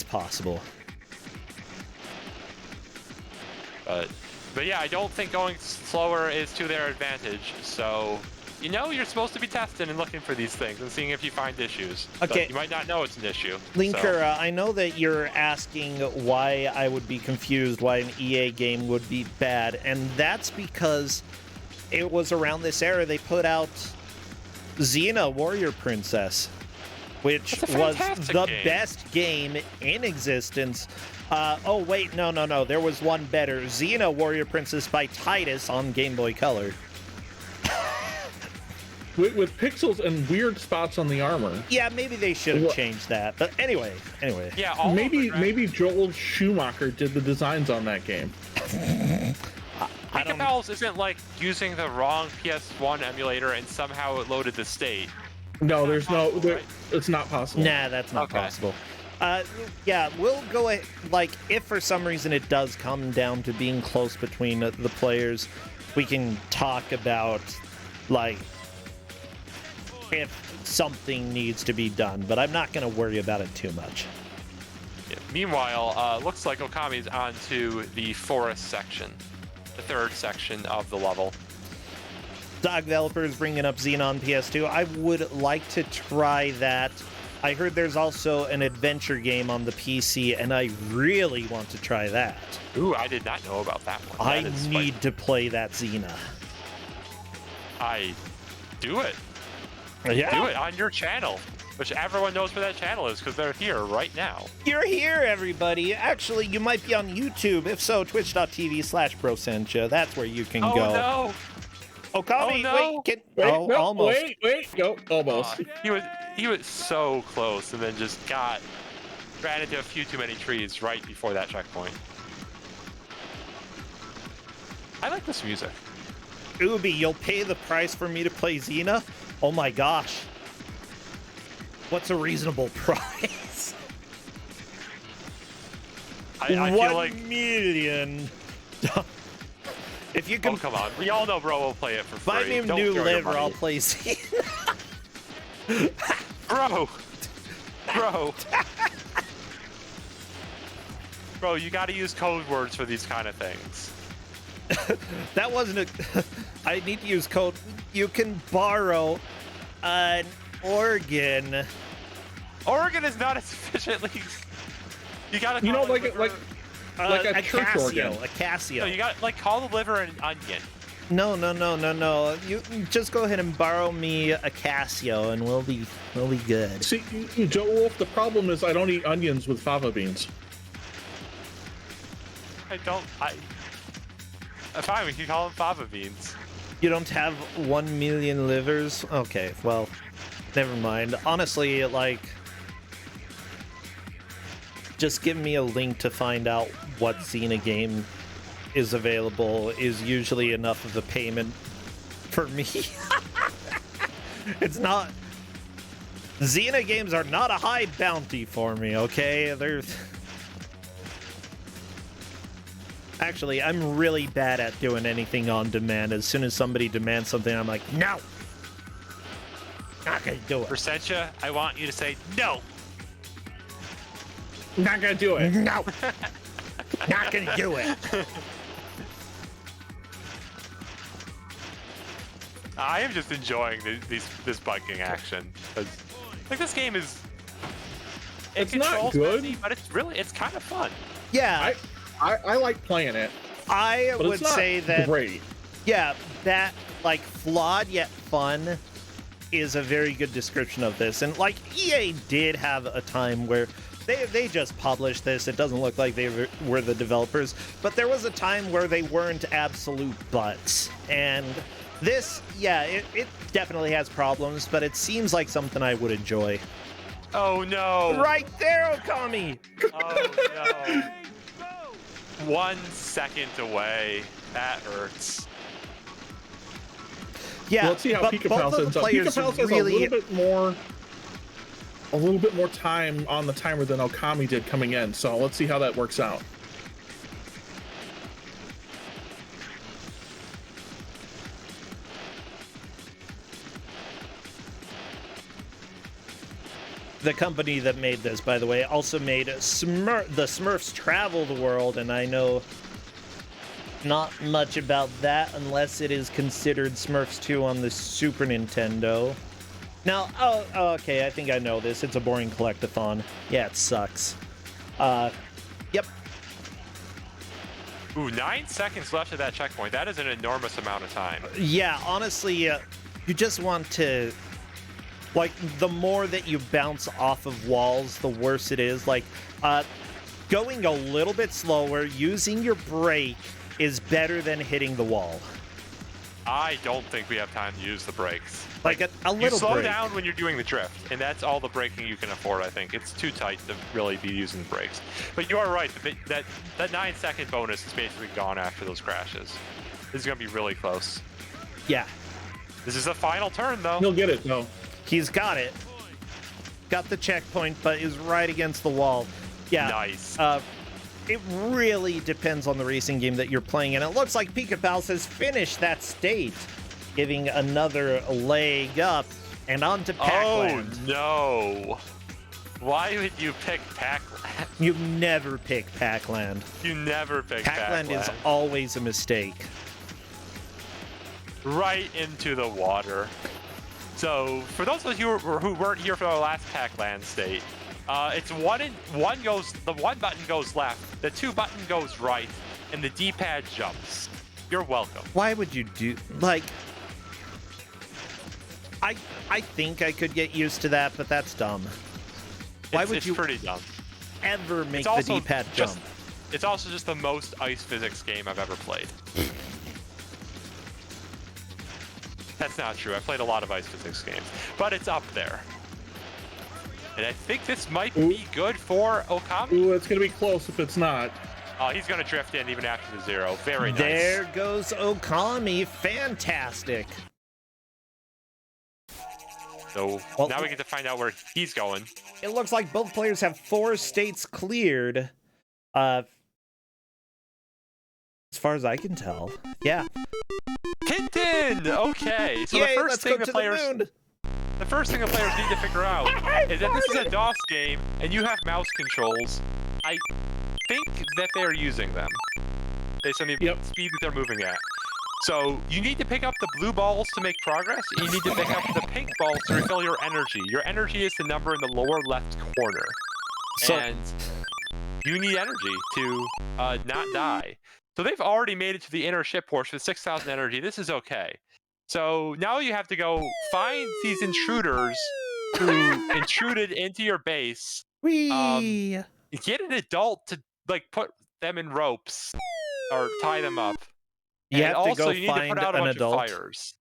possible. But yeah, I don't think going slower is to their advantage. So, you know, you're supposed to be testing and looking for these things and seeing if you find issues. Okay. But you might not know it's an issue. Linker, so. I know that you're asking why I would be confused why an EA game would be bad, and that's because it was around this era they put out Xena, Warrior Princess. which That's a was fantastic the game. best game in existence. Oh, wait, no. There was one better. Xena Warrior Princess by Titus on Game Boy Color. With pixels and weird spots on the armor. Yeah, maybe they should have changed that. But anyway. Yeah, all Maybe Joel Schumacher did the designs on that game. Mega Pals isn't like using the wrong PS1 emulator and somehow it loaded the state. No, there's no. possible, right? It's not possible. Nah, that's not possible. Yeah, we'll go like if for some reason it does come down to being close between the players, we can talk about like if something needs to be done, but I'm not going to worry about it too much. Yeah. Meanwhile, looks like Okami's on to the forest section, the third section of the level. Dog developers bringing up Xenon PS2. I would like to try that. I heard there's also an adventure game on the PC, and I really want to try that. Ooh, I did not know about that one. I need to play that Xena. Do it. Yeah. Do it on your channel, which everyone knows where that channel is because they're here right now. You're here, everybody. Actually, you might be on YouTube. If so, twitch.tv/brosencha. That's where you can go. No. Okami, no. almost. No, almost. He was so close and then just ran into a few too many trees right before that checkpoint. I like this music. Ubi, you'll pay the price for me to play Xena? Oh my gosh. What's a reasonable price? I feel like 1 million. If you can come on. We all know bro will play it for free. buy me a Don't new throw your liver, money. I'll play Xena. Bro, you gotta use code words for these kind of things. That wasn't a... I need to use code. You can borrow an organ. Oregon is not as efficiently... You gotta You know, call like it a church Casio. organ. A Casio. No, you got call the liver an onion. No. You just go ahead and borrow me a Casio, and we'll be good. See, Joe Wolf, the problem is I don't eat onions with fava beans. Fine, we can call them fava beans. You don't have 1 million livers? Okay, well, never mind. Honestly, like, just give me a link to find out what Xena game is available is usually enough of a payment for me. It's not... Xena games are not a high bounty for me, okay? Actually, I'm really bad at doing anything on demand. As soon as somebody demands something, I'm like, no! Not gonna do it. Percentia, I want you to say no! Not gonna do it. No! Not gonna do it. I am just enjoying this biking action. Like, this game is... It's not controls good. messy, but it's kind of fun. Yeah, I like playing it. I But would it's not say that... great. Yeah, that, like, flawed yet fun is a very good description of this. And, like, EA did have a time where they just published this. It doesn't look like they were the developers. But there was a time where they weren't absolute butts. And this, yeah, it definitely has problems, but it seems like something I would enjoy. Oh, no! Right there, Okami! Oh, no. 1 second away. That hurts. Yeah, Well, let's see how but Pika both Pals of ends the up. Pika players Pals has really... a little bit more time on the timer than Okami did coming in. So let's see how that works out. The company that made this, by the way, also made the Smurfs Travel the World, and I know not much about that unless it is considered Smurfs 2 on the Super Nintendo. Now, oh, okay, I think I know this. It's a boring collectathon. Yeah, it sucks. Yep. Ooh, 9 seconds left of that checkpoint. That is an enormous amount of time. Yeah, honestly, you just want to Like, the more that you bounce off of walls, the worse it is. Like, going a little bit slower, using your brake is better than hitting the wall. I don't think we have time to use the brakes. Like, a little you slow brake. down when you're doing the drift, and that's all the braking you can afford, I think. It's too tight to really be using the brakes. But you are right, that 9-second bonus is basically gone after those crashes. This is going to be really close. Yeah. This is the final turn, though. He'll get it, though. He's got it. Got the checkpoint, but is right against the wall. Yeah. Nice. It really depends on the racing game that you're playing, and it looks like Pika Pals has finished that state, giving another leg up and on to Pac-Land. Oh, no. Why would you pick Pac-Land? You never pick Pac-Land. You never pick Pac-Land is always a mistake. Right into the water. So, for those of you who weren't here for the last Pac-Land state, it's the one button goes left, the 2 button goes right, and the D-pad jumps. You're welcome. Why would you do, like, I think I could get used to that, but that's dumb. Why would you pretty dumb. ever make the D-pad jump? It's also just the most ice physics game I've ever played. That's not true. I played a lot of ice physics games, but it's up there. And I think this might be good for Okami. Ooh, it's going to be close if it's not. Oh, he's going to drift in even after the 0. Very nice. There goes Okami. Fantastic. So now we get to find out where he's going. It looks like both players have 4 states cleared. As far as I can tell. Yeah. Tintin! Okay. So Yay, the first let's thing go to the moon. The first thing the players need to figure out is that this is a DOS game, and you have mouse controls. I think that they're using them based on the speed that they're moving at. So you need to pick up the blue balls to make progress, and you need to pick up the pink balls to refill your energy. Your energy is the number in the lower left corner. And you need energy to not die. So they've already made it to the inner ship portion with 6,000 energy. This is okay. So now you have to go find these intruders who intruded into your base. Get an adult to like put them in ropes or tie them up. You and have also, to go you need to find put out a an bunch adult. of fires.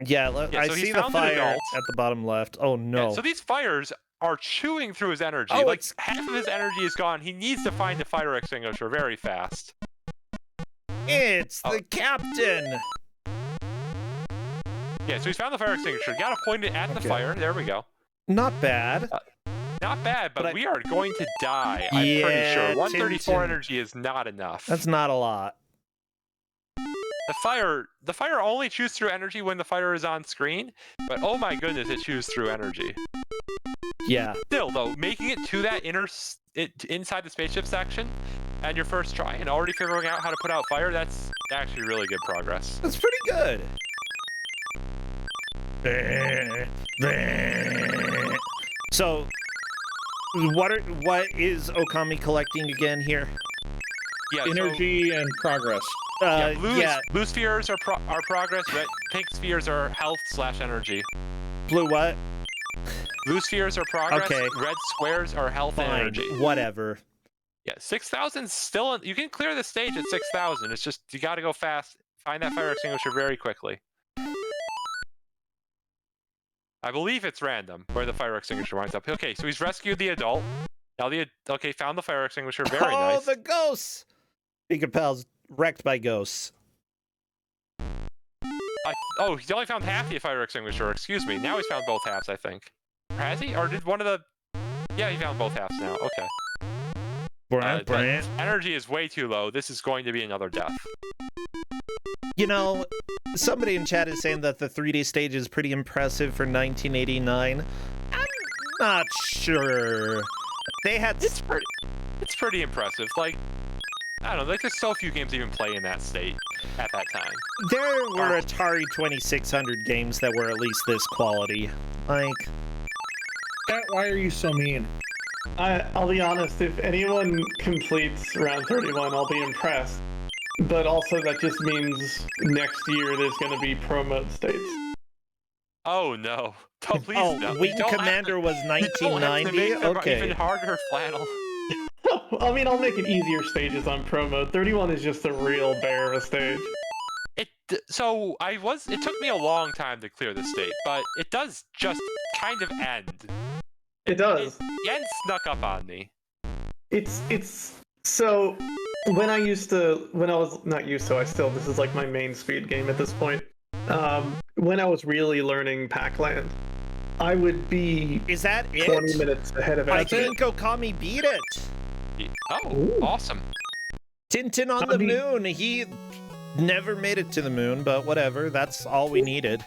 Yeah, I so see he the found an fire adult. at the bottom left. Oh no. Yeah, so these fires are chewing through his energy. Oh, like half of his energy is gone. He needs to find a fire extinguisher very fast. It's the captain. Yeah, so he's found the fire extinguisher. You gotta point it at the fire. There we go. Not bad. Not bad, but we are going to die. I'm Yeah, pretty sure. 134 Tintin. energy is not enough. That's not a lot. The fire only chews through energy when the fire is on screen, but oh my goodness, it chews through energy. Yeah. Still, though, making it to that inside the spaceship section and your first try and already figuring out how to put out fire, that's actually really good progress. That's pretty good. So, what is Okami collecting again here? Yeah, Energy and progress. Blue spheres are progress. Pink spheres are health/energy. Blue what? Blue spheres are progress. Okay. Red squares are health and energy. Whatever. Yeah, 6,000 still. You can clear the stage at 6,000. It's just you got to go fast. Find that fire extinguisher very quickly. I believe it's random where the fire extinguisher winds up. Okay, so he's rescued the adult. Now found the fire extinguisher. Very nice. Oh, the ghosts! Pika Pal's wrecked by ghosts. He's only found half the fire extinguisher. Excuse me. Now he's found both halves, I think. Has he? Or did one of the... Yeah, he found both halves now. Okay. Energy is way too low. This is going to be another death. You know, somebody in chat is saying that the 3D stage is pretty impressive for 1989. I'm not sure. They had... It's pretty impressive. Like, I don't know, like there's so few games even play in that state at that time. There were Atari 2600 games that were at least this quality. Like... Cat, why are you so mean? I'll be honest, if anyone completes round 31, I'll be impressed. But also that just means next year there's going to be pro mode states. Oh no! Oh, please Oh, no. Wing Commander was You don't have to 1990. make them Okay. even harder, Flannel. I mean, I'll make it easier stages on Pro Mode. 31 is just a real bear of a stage. It took me a long time to clear the state, but it does just kind of end. It does. The end snuck up on me. It's so when I was not used to, this is like my main speed game at this point. When I was really learning Pac-Land, I would be Is that it? 20 minutes ahead of it. I think Okami beat it. Oh, Ooh. awesome. Tintin on the moon. He never made it to the moon, but whatever. That's all we needed.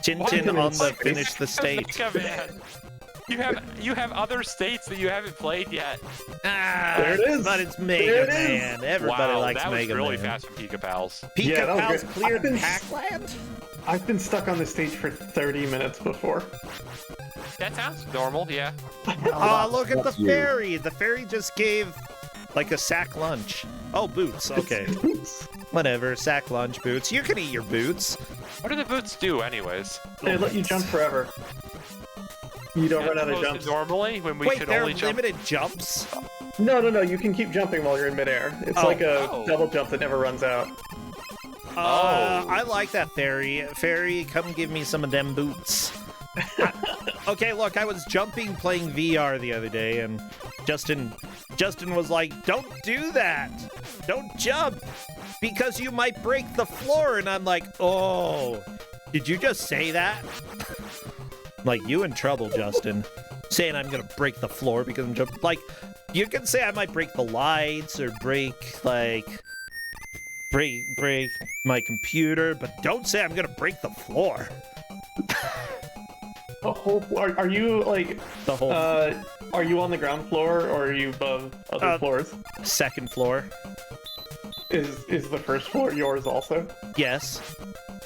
Tintin on the finish the state. Mega Man. You have other states that you haven't played yet. There it is. But it's There Mega it is. Man. Everybody Wow, likes that was Mega really Man. fast from Pika Pals. Pika Yeah, that was Pals great. cleared I've been- Pac-Land? I've been stuck on this stage for 30 minutes before. That sounds normal, yeah. Oh, look at the That's you. fairy. The fairy just gave like a sack lunch. Oh, boots. Okay. Whatever. Sack lunch, boots. You can eat your boots. What do the boots do, anyways? They let you jump forever. You don't run out of As opposed to jumps. Normally, when we Wait, could there are only jump. limited jumps? No, you can keep jumping while you're in midair. It's like a double jump that never runs out. I like that, fairy. Fairy, come give me some of them boots. Okay, look, I was jumping playing VR the other day, and Justin was like, "Don't do that. Don't jump, because you might break the floor." And I'm like, "Oh, did you just say that?" Like, you in trouble, Justin. Saying I'm gonna break the floor because I'm jumping. Like, you can say I might break the lights or break my computer, but don't say I'm gonna break the floor. Are you like The whole are you on the ground floor or are you above other floors? second floor. Is the first floor yours also? Yes.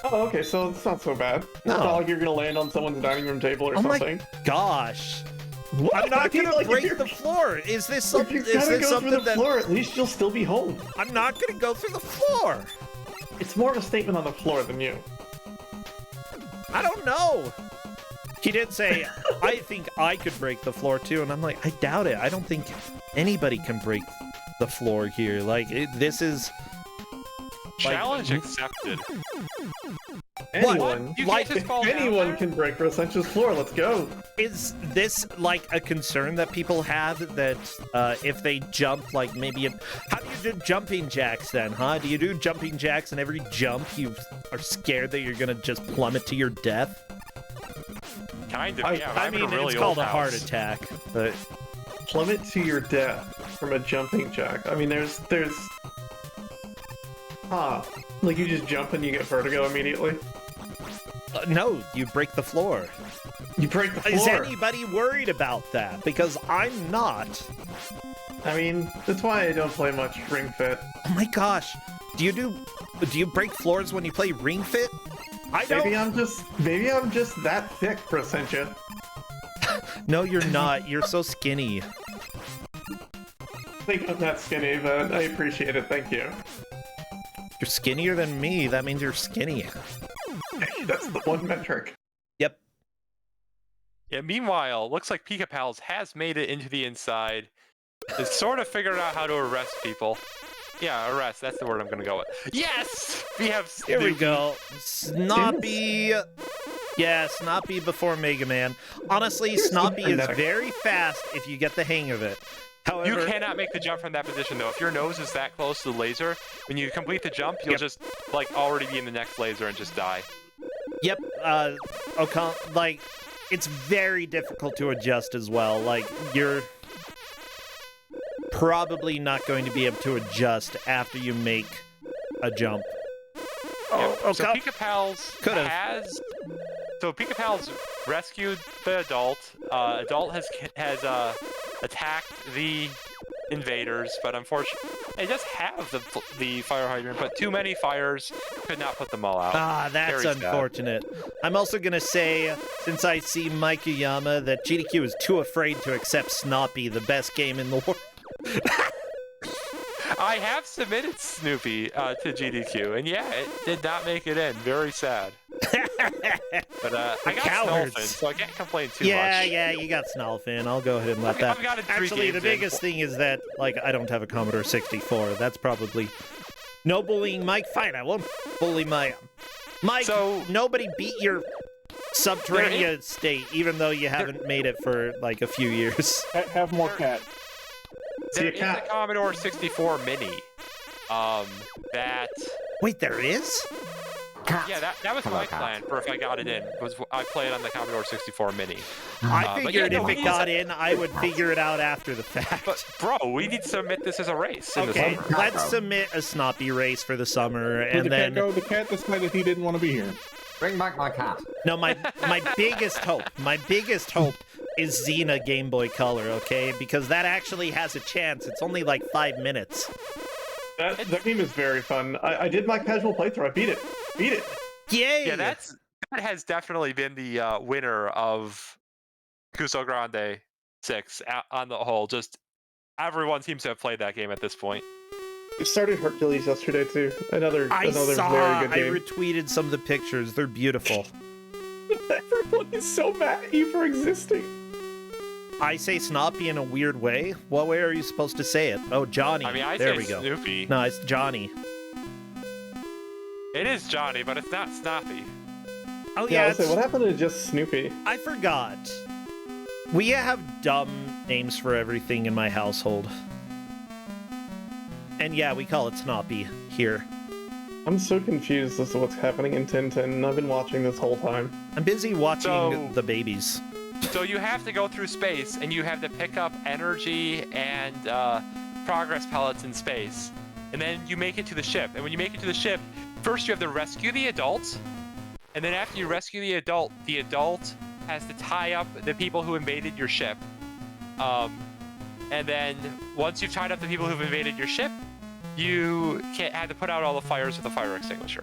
Oh, okay, so it's not so bad. No. It's not like you're gonna land on someone's dining room table or Oh my something. gosh. What? I'm not I mean, gonna like, if break you're- the floor. Is this If something? you Is gotta this go through something the that floor, at least you'll still be home. I'm not gonna go through the floor? It's more of a statement on the floor than you. I don't know. He did say, "I think I could break the floor too," and I'm like, I doubt it. I don't think anybody can break the floor here. Like, this is Challenge accepted. Anyone, You Like, can't just fall down anyone there? can break Rosench's floor. Let's go. Is this like a concern that people have that if they jump, like maybe how do you do jumping jacks then, huh? Do you do jumping jacks and every jump you are scared that you're gonna just plummet to your death? Kind of, yeah. I I'm in mean, a really it's called old a heart house. attack, but Plummet to your death from a jumping jack. I mean, there's like you just jump and you get vertigo immediately. no, you break the floor. You break the Is floor. anybody worried about that? Because I'm not. I mean, that's why I don't play much Ring Fit. Oh my gosh, do you break floors when you play Ring Fit? I don't. Maybe I'm just that thick, Rosencha. No, you're not. You're so skinny. I think I'm that skinny, but I appreciate it. Thank you. You're skinnier than me. That means you're skinny. That's the one metric. Yep. Yeah, meanwhile, looks like Pika Pals has made it into the inside. It's sort of figured out how to arrest people. Yeah, arrest. That's the word I'm going to go with. Yes! We have Here we Snoopy. go. Snoppy. Yeah, Snoppy before Mega Man. Honestly, Snoppy is very fast if you get the hang of it. However, You cannot make the jump from that position, though. If your nose is that close to the laser, when you complete the jump, you'll just, like, already be in the next laser and just die. Yep. Like, it's very difficult to adjust as well. Like, you're probably not going to be able to adjust after you make a jump. Yeah, so Pika Pals Could've. Pika Pals rescued the adult. Adult has attacked the invaders, but unfortunately, it does have the fire hydrant, but too many fires could not put them all out. Ah, that's Very sad. unfortunate. I'm also going to say, since I see Mikeyama, that GDQ is too afraid to accept Snoppy, the best game in the world. I have submitted Snoopy to GDQ, and yeah, it did not make it in. Very sad. But I got cowards. Snowfin, so I can't complain too Yeah, much. yeah, you got Snowfin. I'll go ahead and let that. I've got it 3 Actually, the games in. biggest thing is that, like, I don't have a Commodore 64. That's probably... No bullying Mike. Fine, I won't bully Mike. Mike, So- nobody beat your Subterranea state, even though you haven't made it for, like, a few years. Have more cat. There See a is a cat. Commodore 64 Mini. That... Wait, there is? Yeah, that was Hello, my cat. plan for if I got it in. Was I played on the Commodore 64 Mini. I but figured yeah, if no, it he's got a- in, I would figure it out after the fact. But bro, we need to submit this as a race in Okay, the summer. let's submit a Snoppy race for the summer, Where'd and the cat then... go? The cat decided he didn't want to be here. Bring back my cat. No, my biggest hope is Xena Game Boy Color, okay? Because that actually has a chance. It's only like 5 minutes. That game is very fun. I did my casual playthrough. I beat it. Beat it. Yay! Yeah, that has definitely been the winner of Kuso6rande 6 on the whole. Just everyone seems to have played that game at this point. It started Hercules yesterday too. Another I very I good game. retweeted some of the pictures. They're beautiful. Everyone is so mad at you for existing. I say Snoppy in a weird way. What way are you supposed to say it? Oh, Johnny. I mean, I there say we go. Snoopy. No, it's Johnny. It is Johnny, but it's not Snoppy. Oh, Yeah, yeah, I say, what happened to just Snoopy? I forgot. We have dumb names for everything in my household. And yeah, we call it Snoppy here. I'm so confused as to what's happening in Tintin. I've been watching this whole time. I'm busy watching So- the babies. So you have to go through space, and you have to pick up energy and progress pellets in space. And then you make it to the ship. And when you make it to the ship, first you have to rescue the adult. And then after you rescue the adult has to tie up the people who invaded your ship. And then once you've tied up the people who've invaded your ship, you have to put out all the fires with a fire extinguisher.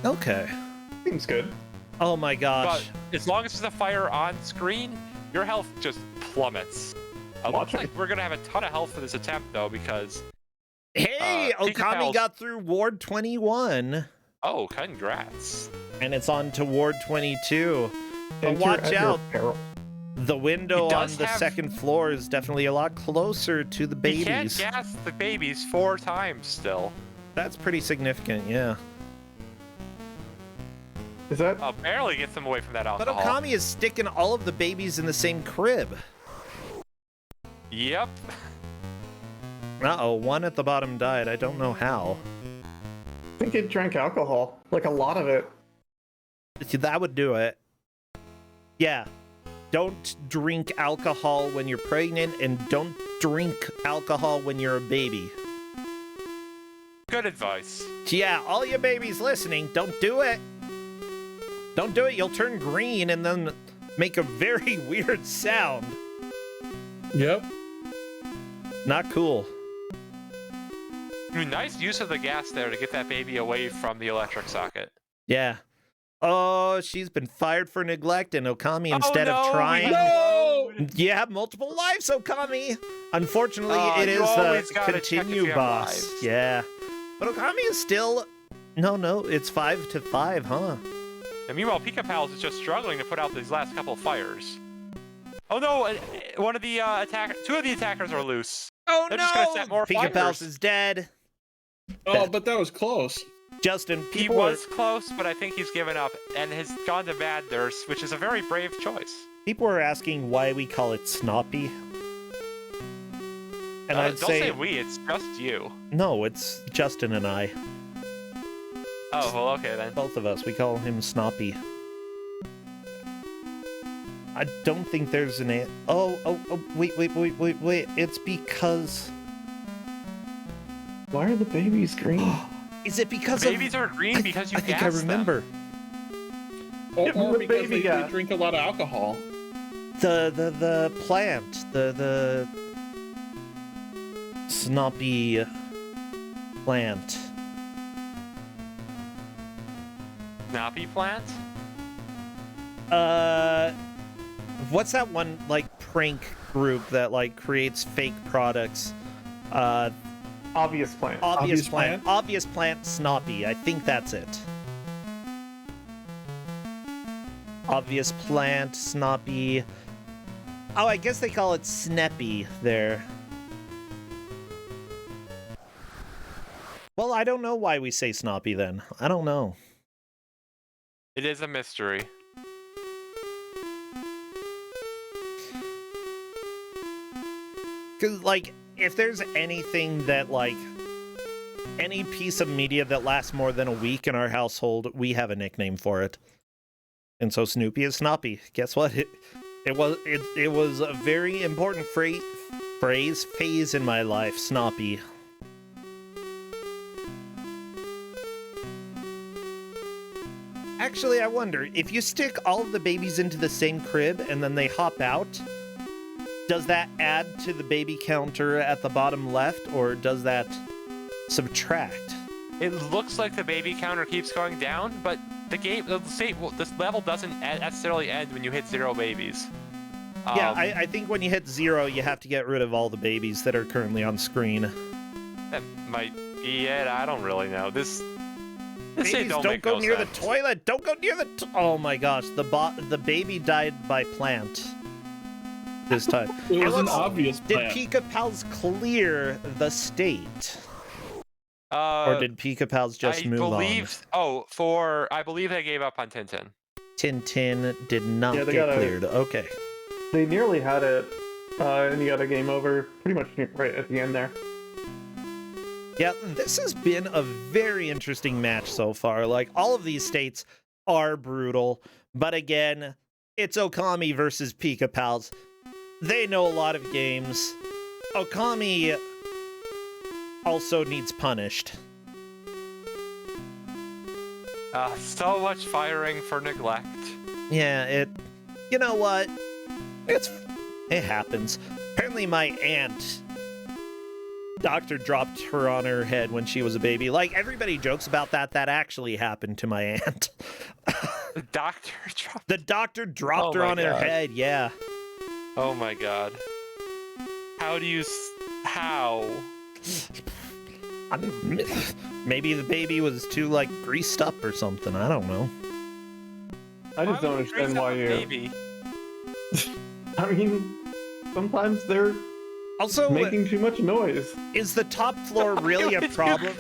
Okay. Seems good. Oh my gosh. But as long as there's a fire on screen, your health just plummets. Looks Watching. like we're gonna have a ton of health for this attempt though, because Hey, Pika Okami Pals- got through Ward 21. oh, congrats. And it's on to Ward 22. But Enter watch at your out. peril. The window He on does the have- second floor is definitely a lot closer to the You can't babies. gas the babies 4 times still. That's pretty significant, yeah. Is that? Barely gets them away from that But alcohol. Okami is sticking all of the babies in the same crib. Yep. Uh-oh, one at the bottom died. I don't know how. I think it drank alcohol. Like a lot of it. That would do it. Yeah. Don't drink alcohol when you're pregnant, and don't drink alcohol when you're a baby. Good advice. Yeah, all you babies listening, don't do it. Don't do it. You'll turn green and then make a very weird sound. Yep. Not cool. I mean, nice use of the gas there to get that baby away from the electric socket. Yeah. Oh, she's been fired for neglect, and Okami, Oh, instead no, of we trying... No! You have multiple lives, Okami! Unfortunately, Oh, it you is always the gotta check if you continue have boss. lives. Yeah. But Okami is still... No, it's 5-5, huh? And meanwhile, Pika Pals is just struggling to put out these last couple of fires. Oh no! One of the two of the attackers are loose. Oh They're just gonna set more Pika Pals fires. is dead. Oh, but that was close. Justin, He people was close, but I think he's given up and has gone to Bad Nurse, which is a very brave choice. people are asking why we call it Snoppy. And I'd Don't say... say we, it's just you. No, it's Justin and I. Oh, well, okay then. Both of us. We call him Snoppy. I don't think there's an... wait. It's because... Why are the babies green? Is it because Babies are green because you I think I gassed them. remember. Or the because baby they gas. drink a lot of alcohol. The plant. The Snoppy plant. Snappy plant? What's that one, like, prank group that, like, creates fake products? Obvious plant. Obvious Obvious plant. Plant? Obvious plant Snoppy. I think that's it. Obvious Plant, Snoppy. Oh, I guess they call it Sneppy there. Well, I don't know why we say Snoppy then. I don't know. It is a mystery. Because, like, if there's anything that, like, any piece of media that lasts more than a week in our household, we have a nickname for it. And so Snoopy is Snoppy. Guess what? It was a very important phase in my life, Snoppy. Actually, I wonder, if you stick all of the babies into the same crib and then they hop out, does that add to the baby counter at the bottom left, or does that subtract? It looks like the baby counter keeps going down, but this level doesn't necessarily end when you hit 0 babies. Yeah, I think when you hit 0, you have to get rid of all the babies that are currently on screen. That might be it. I don't really know. This Babies, don't go near the toilet. Don't go near the. Oh my gosh, the baby died by plant. This time. It was an obvious plant. Did Pika Pals clear the state? Or did Pika Pals just move on? I believe they gave up on Tintin. Tintin did not get cleared. Okay. They nearly had it, and you got a game over pretty much right at the end there. Yeah, this has been a very interesting match so far. Like, all of these states are brutal, but again, it's Okami versus Pika Pals. They know a lot of games. Okami also needs punished. So much firing for neglect. Yeah, you know what? It happens. Apparently my aunt, doctor dropped her on her head when she was a baby. Like, everybody jokes about that. That actually happened to my aunt. The doctor dropped? The doctor dropped her on her head, yeah. Oh my god. How? Maybe the baby was too, like, greased up or something. I don't know. I just don't understand why you... Baby? I mean, sometimes they're also making too much noise. Is the top floor really a problem?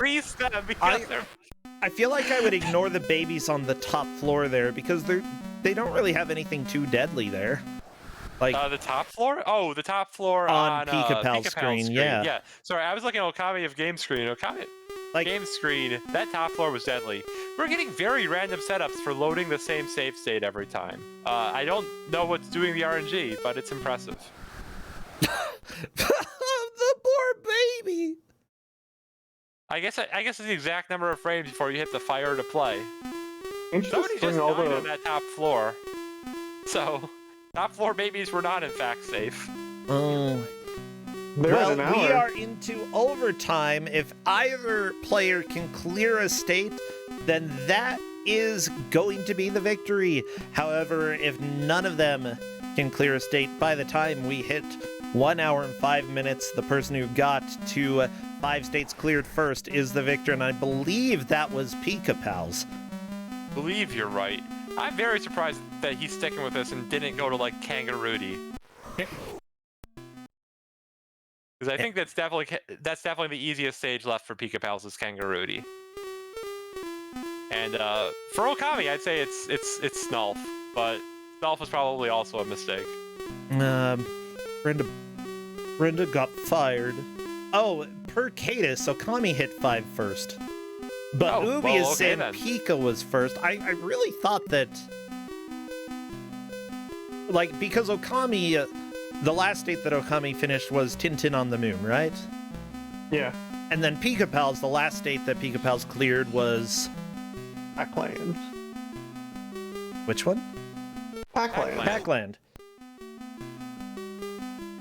I feel like I would ignore the babies on the top floor there because they don't really have anything too deadly there. Like the top floor? Oh, the top floor on Pika Pal's screen. Yeah. Sorry, I was looking at Okami of Game Screen. Game Screen, that top floor was deadly. We're getting very random setups for loading the same save state every time. I don't know what's doing the RNG, but it's impressive. The poor baby. I guess it's the exact number of frames before you hit the fire to play. Somebody just died on that top floor. So, top floor babies were not in fact safe. Oh. Well, we are into overtime. If either player can clear a state, then that is going to be the victory. However, if none of them can clear a state, by the time we hit 1 hour and 5 minutes, the person who got to 5 states cleared first is the victor, and I believe that was Pika Pals. I believe you're right. I'm very surprised that he's sticking with this and didn't go to, like, Kangaroody. Because I think that's definitely the easiest stage left for Pika Pals is Kangaroody. And for Okami, I'd say it's Snulf, but Snulf was probably also a mistake. Brenda got fired. Oh, per Cadus, Okami hit 5 first. But Ubi is saying Pika was first. I really thought that, like, because Okami, the last state that Okami finished was Tintin on the Moon, right? Yeah. And then Pika Pals, the last state that Pika Pals cleared was... Pac-Land. Which one? Pac-Land. Pac-Land.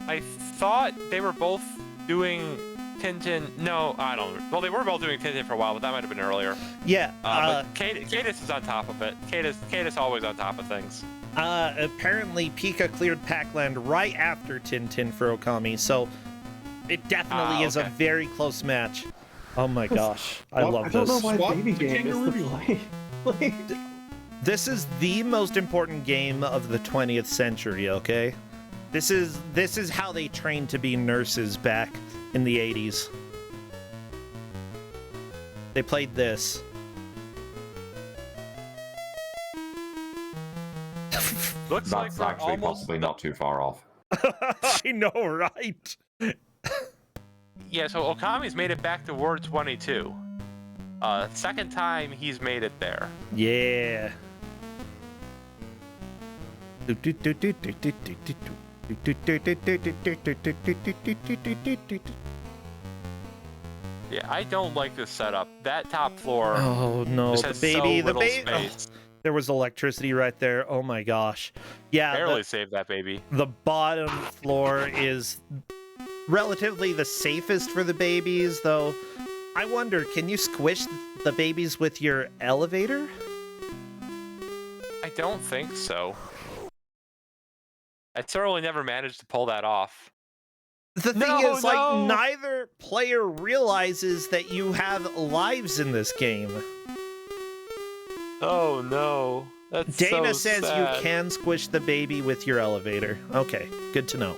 I thought they were both doing Tintin. No, I don't. Well, they were both doing Tintin for a while, but that might have been earlier. Yeah. But Cadus is on top of it. Cadus always on top of things. Apparently Pika cleared Pac-Land right after Tintin for Okami, so it definitely is a very close match. Oh my gosh, I love this. I don't know why baby game is the play. This is the most important game of the 20th century, okay? This is how they trained to be nurses back in the 80s. They played this. Looks like That's we're actually almost possibly not too far off. I know, right? Yeah, so Okami's made it back to Word 22. Second time he's made it there. Yeah. Yeah, I don't like this setup. That top floor. Oh no, just the has baby, so the little baby. space. There was electricity right there. Oh my gosh. Yeah, Barely saved that baby. the bottom floor is relatively the safest for the babies, though. I wonder, can you squish the babies with your elevator? I don't think so. I certainly never managed to pull that off. The thing is, like, neither player realizes that you have lives in this game. Oh no. That's Dana so says sad. you can squish the baby with your elevator. Okay, good to know.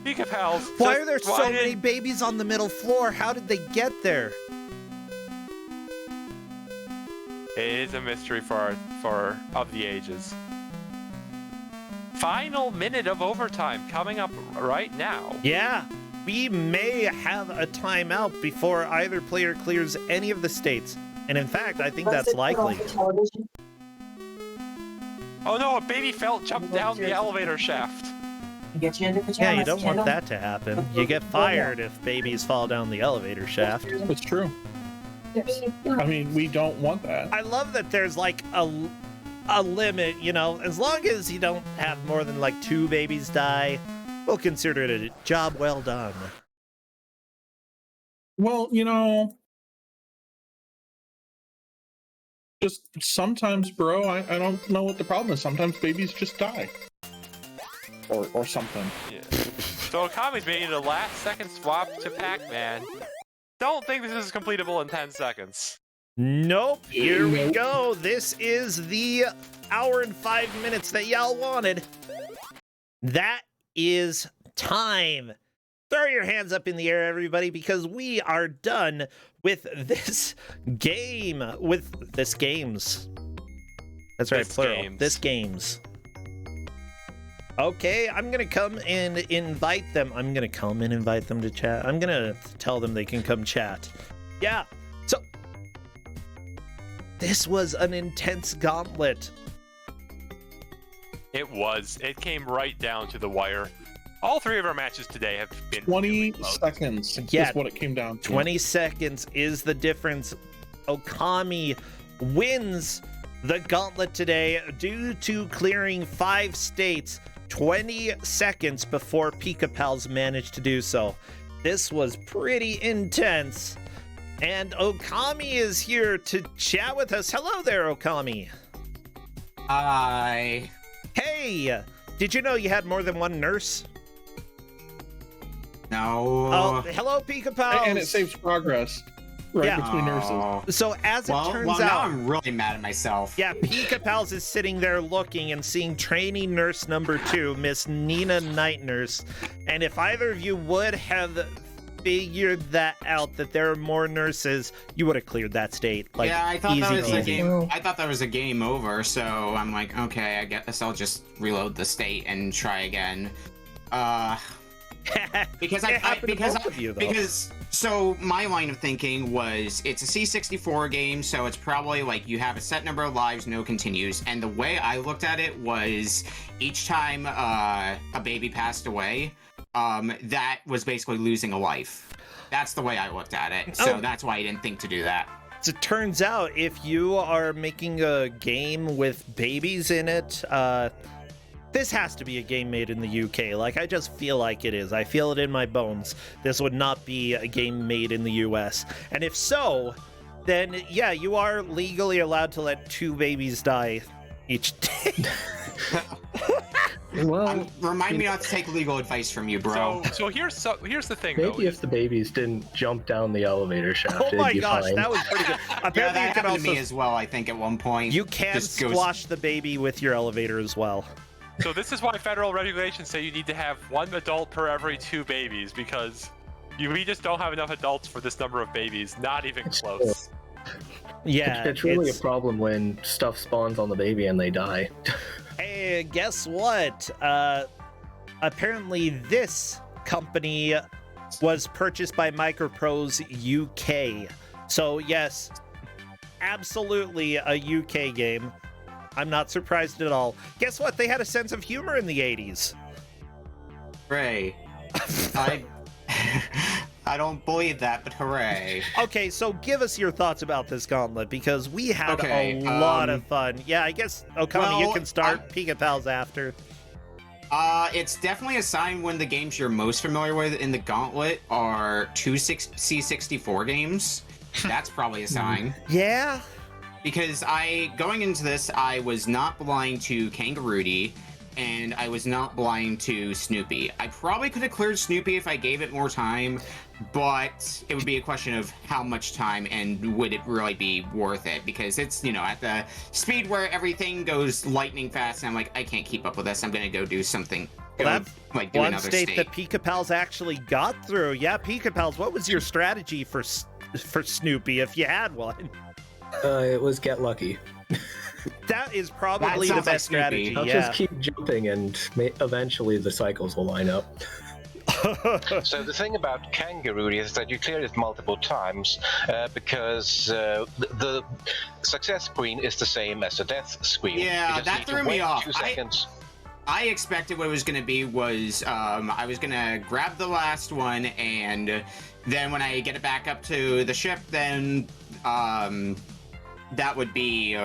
Pika Pals. Why are there so many babies on the middle floor? How did they get there? It is a mystery for of the ages. Final minute of overtime coming up right now. Yeah, we may have a timeout before either player clears any of the states. And in fact, I think that's likely. Oh no, a baby jumped down the elevator shaft. Yeah, you don't want that to happen. You get fired if babies fall down the elevator shaft. It's true. I mean, we don't want that. I love that there's like a limit, you know, as long as you don't have more than like 2 babies die, we'll consider it a job well done. Well, you know, just sometimes, bro, I don't know what the problem is. Sometimes babies just die. Or something. Yeah. So Okami's made a last second swap to Pac-Man. Don't think this is completable in 10 seconds. Nope, here we go. This is the hour and 5 minutes that y'all wanted. That is time. Throw your hands up in the air, everybody, because we are done with this game. With this games. That's right, plural. This games. Okay, I'm gonna come and invite them. I'm gonna come and invite them to chat. I'm gonna tell them they can come chat. Yeah, so this was an intense gauntlet. It was. It came right down to the wire. All 3 of our matches today have been 20 seconds. Yeah, is what it came down to. 20 seconds is the difference. Okami wins the gauntlet today due to clearing 5 states 20 seconds before Pika Pals managed to do so. This was pretty intense. And Okami is here to chat with us. Hello there, Okami. Hi. Hey, did you know you had more than one nurse? No. Oh, hello, Pika Pals. And it saves progress. Right between nurses. So as it turns now out, I'm really mad at myself. Yeah, Pika Pals is sitting there looking and seeing trainee nurse number 2, Miss Nina Night Nurse. And if either of you would have figured that out, that there are more nurses, you would have cleared that state. Like, yeah, I thought easy that was a peasy. game. I thought that was a game over. So I'm like, okay, I guess I'll just reload the state and try again. Because so my line of thinking was it's a C64 game, so it's probably like you have a set number of lives, no continues. And the way I looked at it was each time a baby passed away, that was basically losing a life. That's the way I looked at it. So that's why I didn't think to do that. As it turns out, if you are making a game with babies in it, this has to be a game made in the UK. Like, I just feel like it is. I feel it in my bones. This would not be a game made in the US. And if so, then yeah, you are legally allowed to let 2 babies die each day. Well, Remind me not to take legal advice from you, bro. So here's the thing. maybe though, if the babies didn't jump down the elevator shaft, Oh it'd my be gosh, fine. that was pretty good. Yeah, Apparently, that you can happened to me also as well, I think, at one point. you can Just goes- squash the baby with your elevator as well. So this is why federal regulations say you need to have 1 adult per every 2 babies, because we just don't have enough adults for this number of babies. Not even close. Yeah, It's really a problem when stuff spawns on the baby and they die. Hey, guess what? Apparently this company was purchased by Microprose UK. So yes, absolutely a UK game. I'm not surprised at all. Guess what? They had a sense of humor in the 80s. Hooray. I don't believe that, but hooray. Okay, so give us your thoughts about this Gauntlet, because we had Okay, a lot of fun. Yeah, I guess, Okami, you well, can start. Pika Pals after. It's definitely a sign when the games you're most familiar with in the Gauntlet are 2 C64 games. That's probably a sign. Yeah? Because going into this, I was not blind to Kangaroody, and I was not blind to Snoopy. I probably could have cleared Snoopy if I gave it more time, but it would be a question of how much time and would it really be worth it, because it's, at the speed where everything goes lightning fast, and I'm like, I can't keep up with this. I'm gonna go do something. Well, that's do one another state that Pika Pals actually got through. Yeah, Pika Pals, what was your strategy for Snoopy, if you had one? It was get lucky. That is probably the sounds like best Snoopy. strategy. I'll Yeah. just keep jumping and eventually the cycles will line up. So the thing about Kangaroody is that you clear it multiple times because the success screen is the same as the death screen. Yeah, You just that need to threw me wait off. 2 seconds. I expected what it was going to be was I was going to grab the last one, and then when I get it back up to the ship, then that would be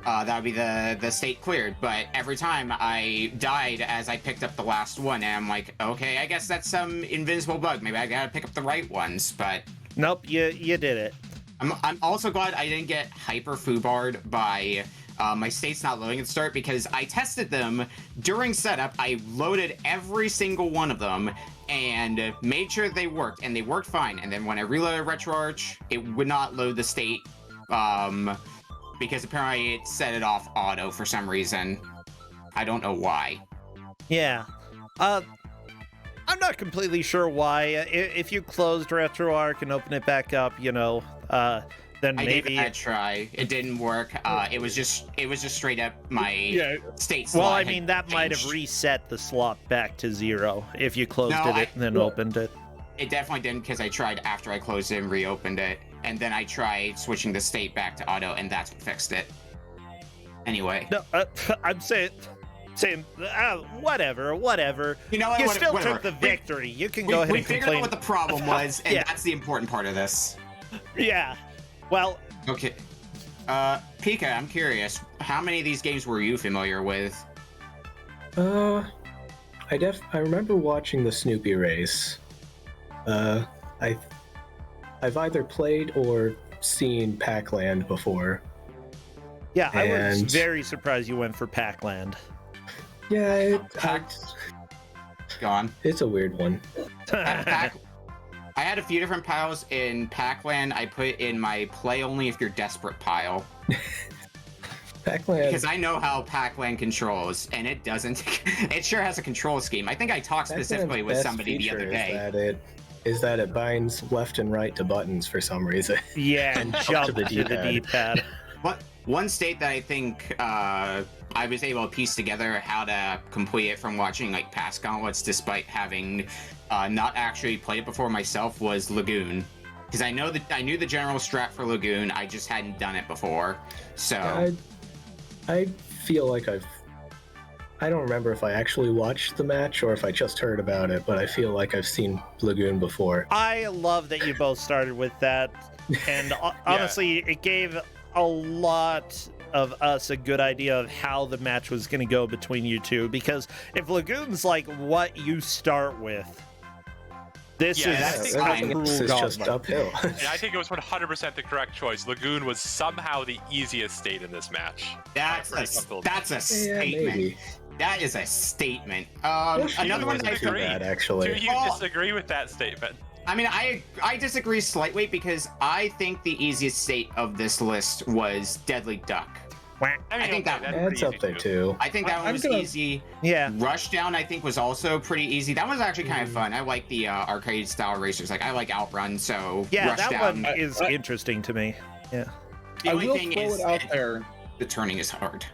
the state cleared. But every time I died as I picked up the last one, and I'm like, okay, I guess that's some invisible bug. Maybe I gotta pick up the right ones. But Nope, you did it. I'm also glad I didn't get hyper foobarred by my states not loading at the start, because I tested them during setup. I loaded every single one of them and made sure they worked, and they worked fine. And then when I reloaded RetroArch, it would not load the state because apparently it set it off auto for some reason. I don't know why. Yeah. I'm not completely sure why. If you closed RetroArch and open it back up, then I maybe. gave it a try. It didn't work. It was just straight up my state slot. Well, I mean, that might have changed. reset the slot back to 0 if you closed No, it and then opened it. It definitely didn't, because I tried after I closed it and reopened it, and then I tried switching the state back to auto, and that's what fixed it. Anyway. No, I'm saying, whatever. You know what? You still whatever. took the victory. You can go ahead We and figured complain. out what the problem was, and Yeah. that's the important part of this. Yeah. Well, Okay. Pika, I'm curious. How many of these games were you familiar with? I remember watching the Snoopy race. I've either played or seen Pac-Land before. yeah, I was And- very surprised you went for Pac-Land. Yeah, Go on. it's a weird one. I had a few different piles in Pac-Land. I put in my play only if you're desperate pile. Pac-Land. Because I know how Pac-Land controls, and it doesn't. It sure has a control scheme. I think I talked Pac-Land's specifically with best somebody the other feature day. is that it binds left and right to buttons for some reason. Yeah, and jump to the D-pad. One state that I think I was able to piece together how to complete it from watching like past gauntlets, despite having not actually played it before myself, was Lagoon. Because I knew the general strat for Lagoon, I just hadn't done it before. So I feel like I don't remember if I actually watched the match or if I just heard about it, but I feel like I've seen Lagoon before. I love that you both started with that, and honestly, it gave a lot of us a good idea of how the match was going to go between you two, because if Lagoon's like what you start with, this is This is just uphill. Yeah, I think it was 100% the correct choice. Lagoon was somehow the easiest state in this match. that's a statement. Maybe. That is a statement. Yoshi Another one wasn't that I too agree. bad, actually. Do you disagree with that statement? I mean, I disagree slightly because I think the easiest state of this list was Deadly Duck. I think that- That's up there too. I think that one was easy. Yeah. Rushdown, I think, was also pretty easy. That was actually kind of fun. I like the arcade style racers. Like, I like Outrun, so Yeah, that Rushdown. one is interesting to me. Yeah. The I only will thing throw is it out there the turning is hard.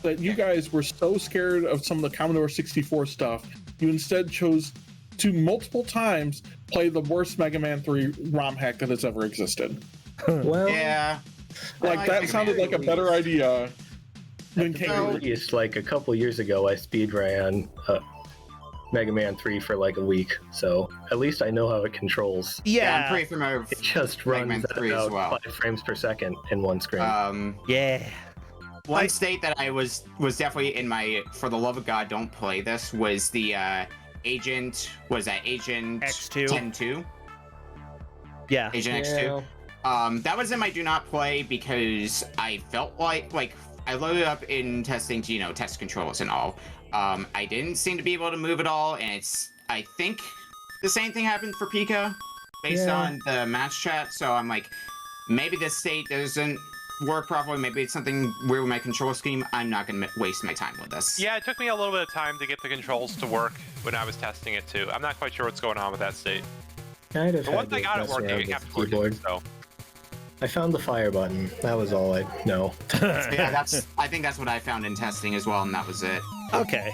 that you guys were so scared of some of the Commodore 64 stuff, you instead chose to multiple times play the worst Mega Man 3 ROM hack that has ever existed. Well, Yeah. Like, I that like sounded like a better idea than Kangaroo. It's like a couple years ago, I speedran Mega Man 3 for like a week, so at least I know how it controls. Yeah, I'm pretty familiar with It just Mega Man runs at 3 as about well. 5 frames per second in one screen. Yeah. One state that I was definitely in my, for the love of God, don't play this, was the Agent X2? 10-2? Yeah. Agent X2. That was in my do not play because I felt like I loaded up in testing to, test controls and all. I didn't seem to be able to move at all, and I think the same thing happened for Pika based on the match chat, so I'm like, maybe this state doesn't work properly, maybe it's something weird with my control scheme. I'm not going to waste my time with this. Yeah, it took me a little bit of time to get the controls to work when I was testing it too. I'm not quite sure what's going on with that state. I'd have But had once I to got it mess working, around it with kept the working, keyboard. so. I found the fire button. That was all I know. Yeah, I think that's what I found in testing as well, and that was it. Okay.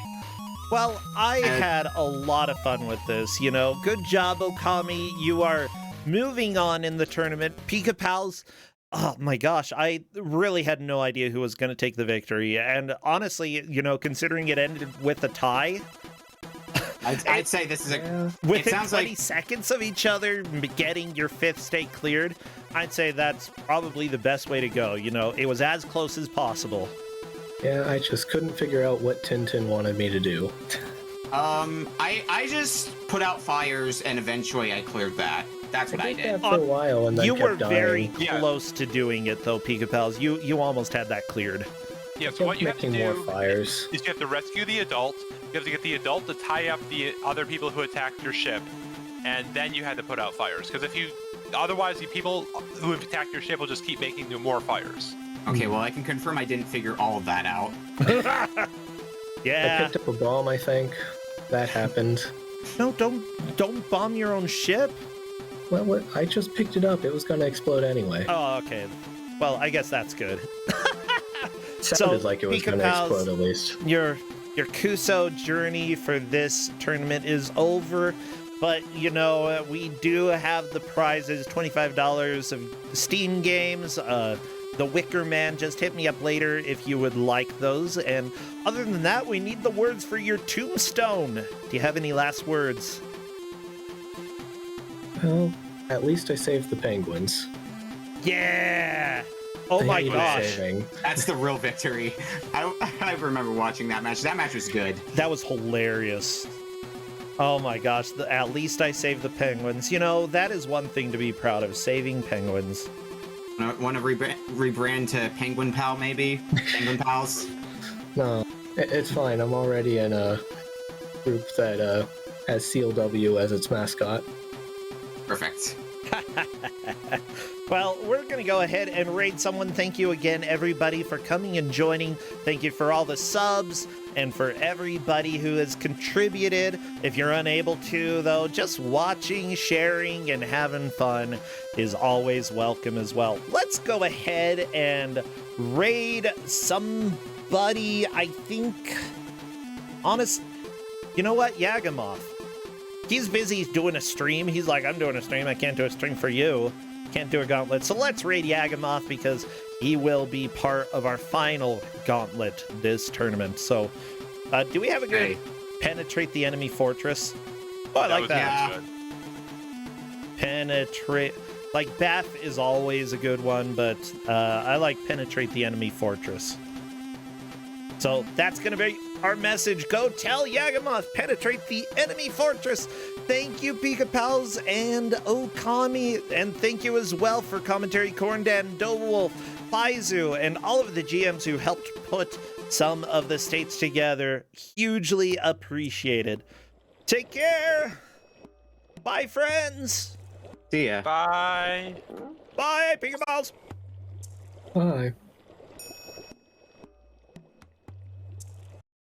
Well, I had a lot of fun with this, Good job, Okami. You are moving on in the tournament. Pika Pals, oh my gosh, I really had no idea who was going to take the victory. And honestly, considering it ended with a tie, I'd say this is within sounds 20 like seconds of each other getting your fifth state cleared, I'd say that's probably the best way to go. It was as close as possible. Yeah, I just couldn't figure out what Tintin wanted me to do. I just put out fires and eventually I cleared that. That's what I did did. that for a while, and then You kept were dying. very close to doing it, though, Pika Pals. You almost had that cleared. Yeah, so what you have to making do more fires. is you have to rescue the adult. You have to get the adult to tie up the other people who attacked your ship, and then you had to put out fires. Because otherwise, the people who have attacked your ship will just keep making more fires. Okay, well, I can confirm I didn't figure all of that out. Yeah. I picked up a bomb, I think. That happened. No, don't bomb your own ship. Well, what? I just picked it up. It was gonna explode anyway. Oh, okay. Well, I guess that's good. Sounded like it was Pika gonna Pals, explode at least. Your Kuso journey for this tournament is over, but we do have the prizes: $25 of Steam games. The Wicker Man, just hit me up later if you would like those. And other than that, we need the words for your tombstone. Do you have any last words? Well, at least I saved the penguins. Yeah! Oh They my needed gosh. saving. That's the real victory. I remember watching that match. That match was good. That was hilarious. Oh my gosh, at least I saved the penguins. That is one thing to be proud of, saving penguins. Want to rebrand to Penguin Pal, maybe? Penguin Pals? No, it's fine. I'm already in a group that has CLW as its mascot. Perfect. Well, we're going to go ahead and raid someone. Thank you again, everybody, for coming and joining. Thank you for all the subs and for everybody who has contributed. If you're unable to, though, just watching, sharing, and having fun is always welcome as well. Let's go ahead and raid somebody. I think, you know what? Yagamoth. He's busy doing a stream. He's like, I'm doing a stream. I can't do a stream for you. Can't do a gauntlet. So let's raid Yagamoth because he will be part of our final gauntlet this tournament. So do we have a good penetrate the enemy fortress? Oh, I like that. Good. Penetrate. Like Bath is always a good one, but I like penetrate the enemy fortress. So that's going to be our message. Go tell Yagamoth, penetrate the enemy fortress. Thank you, Pika Pals and Okami. And thank you as well for commentary, Corndan, Doughwolf, Paizu, and all of the GMs who helped put some of the states together. Hugely appreciated. Take care. Bye, friends. See ya. Bye. Bye, Piggy Balls. Bye.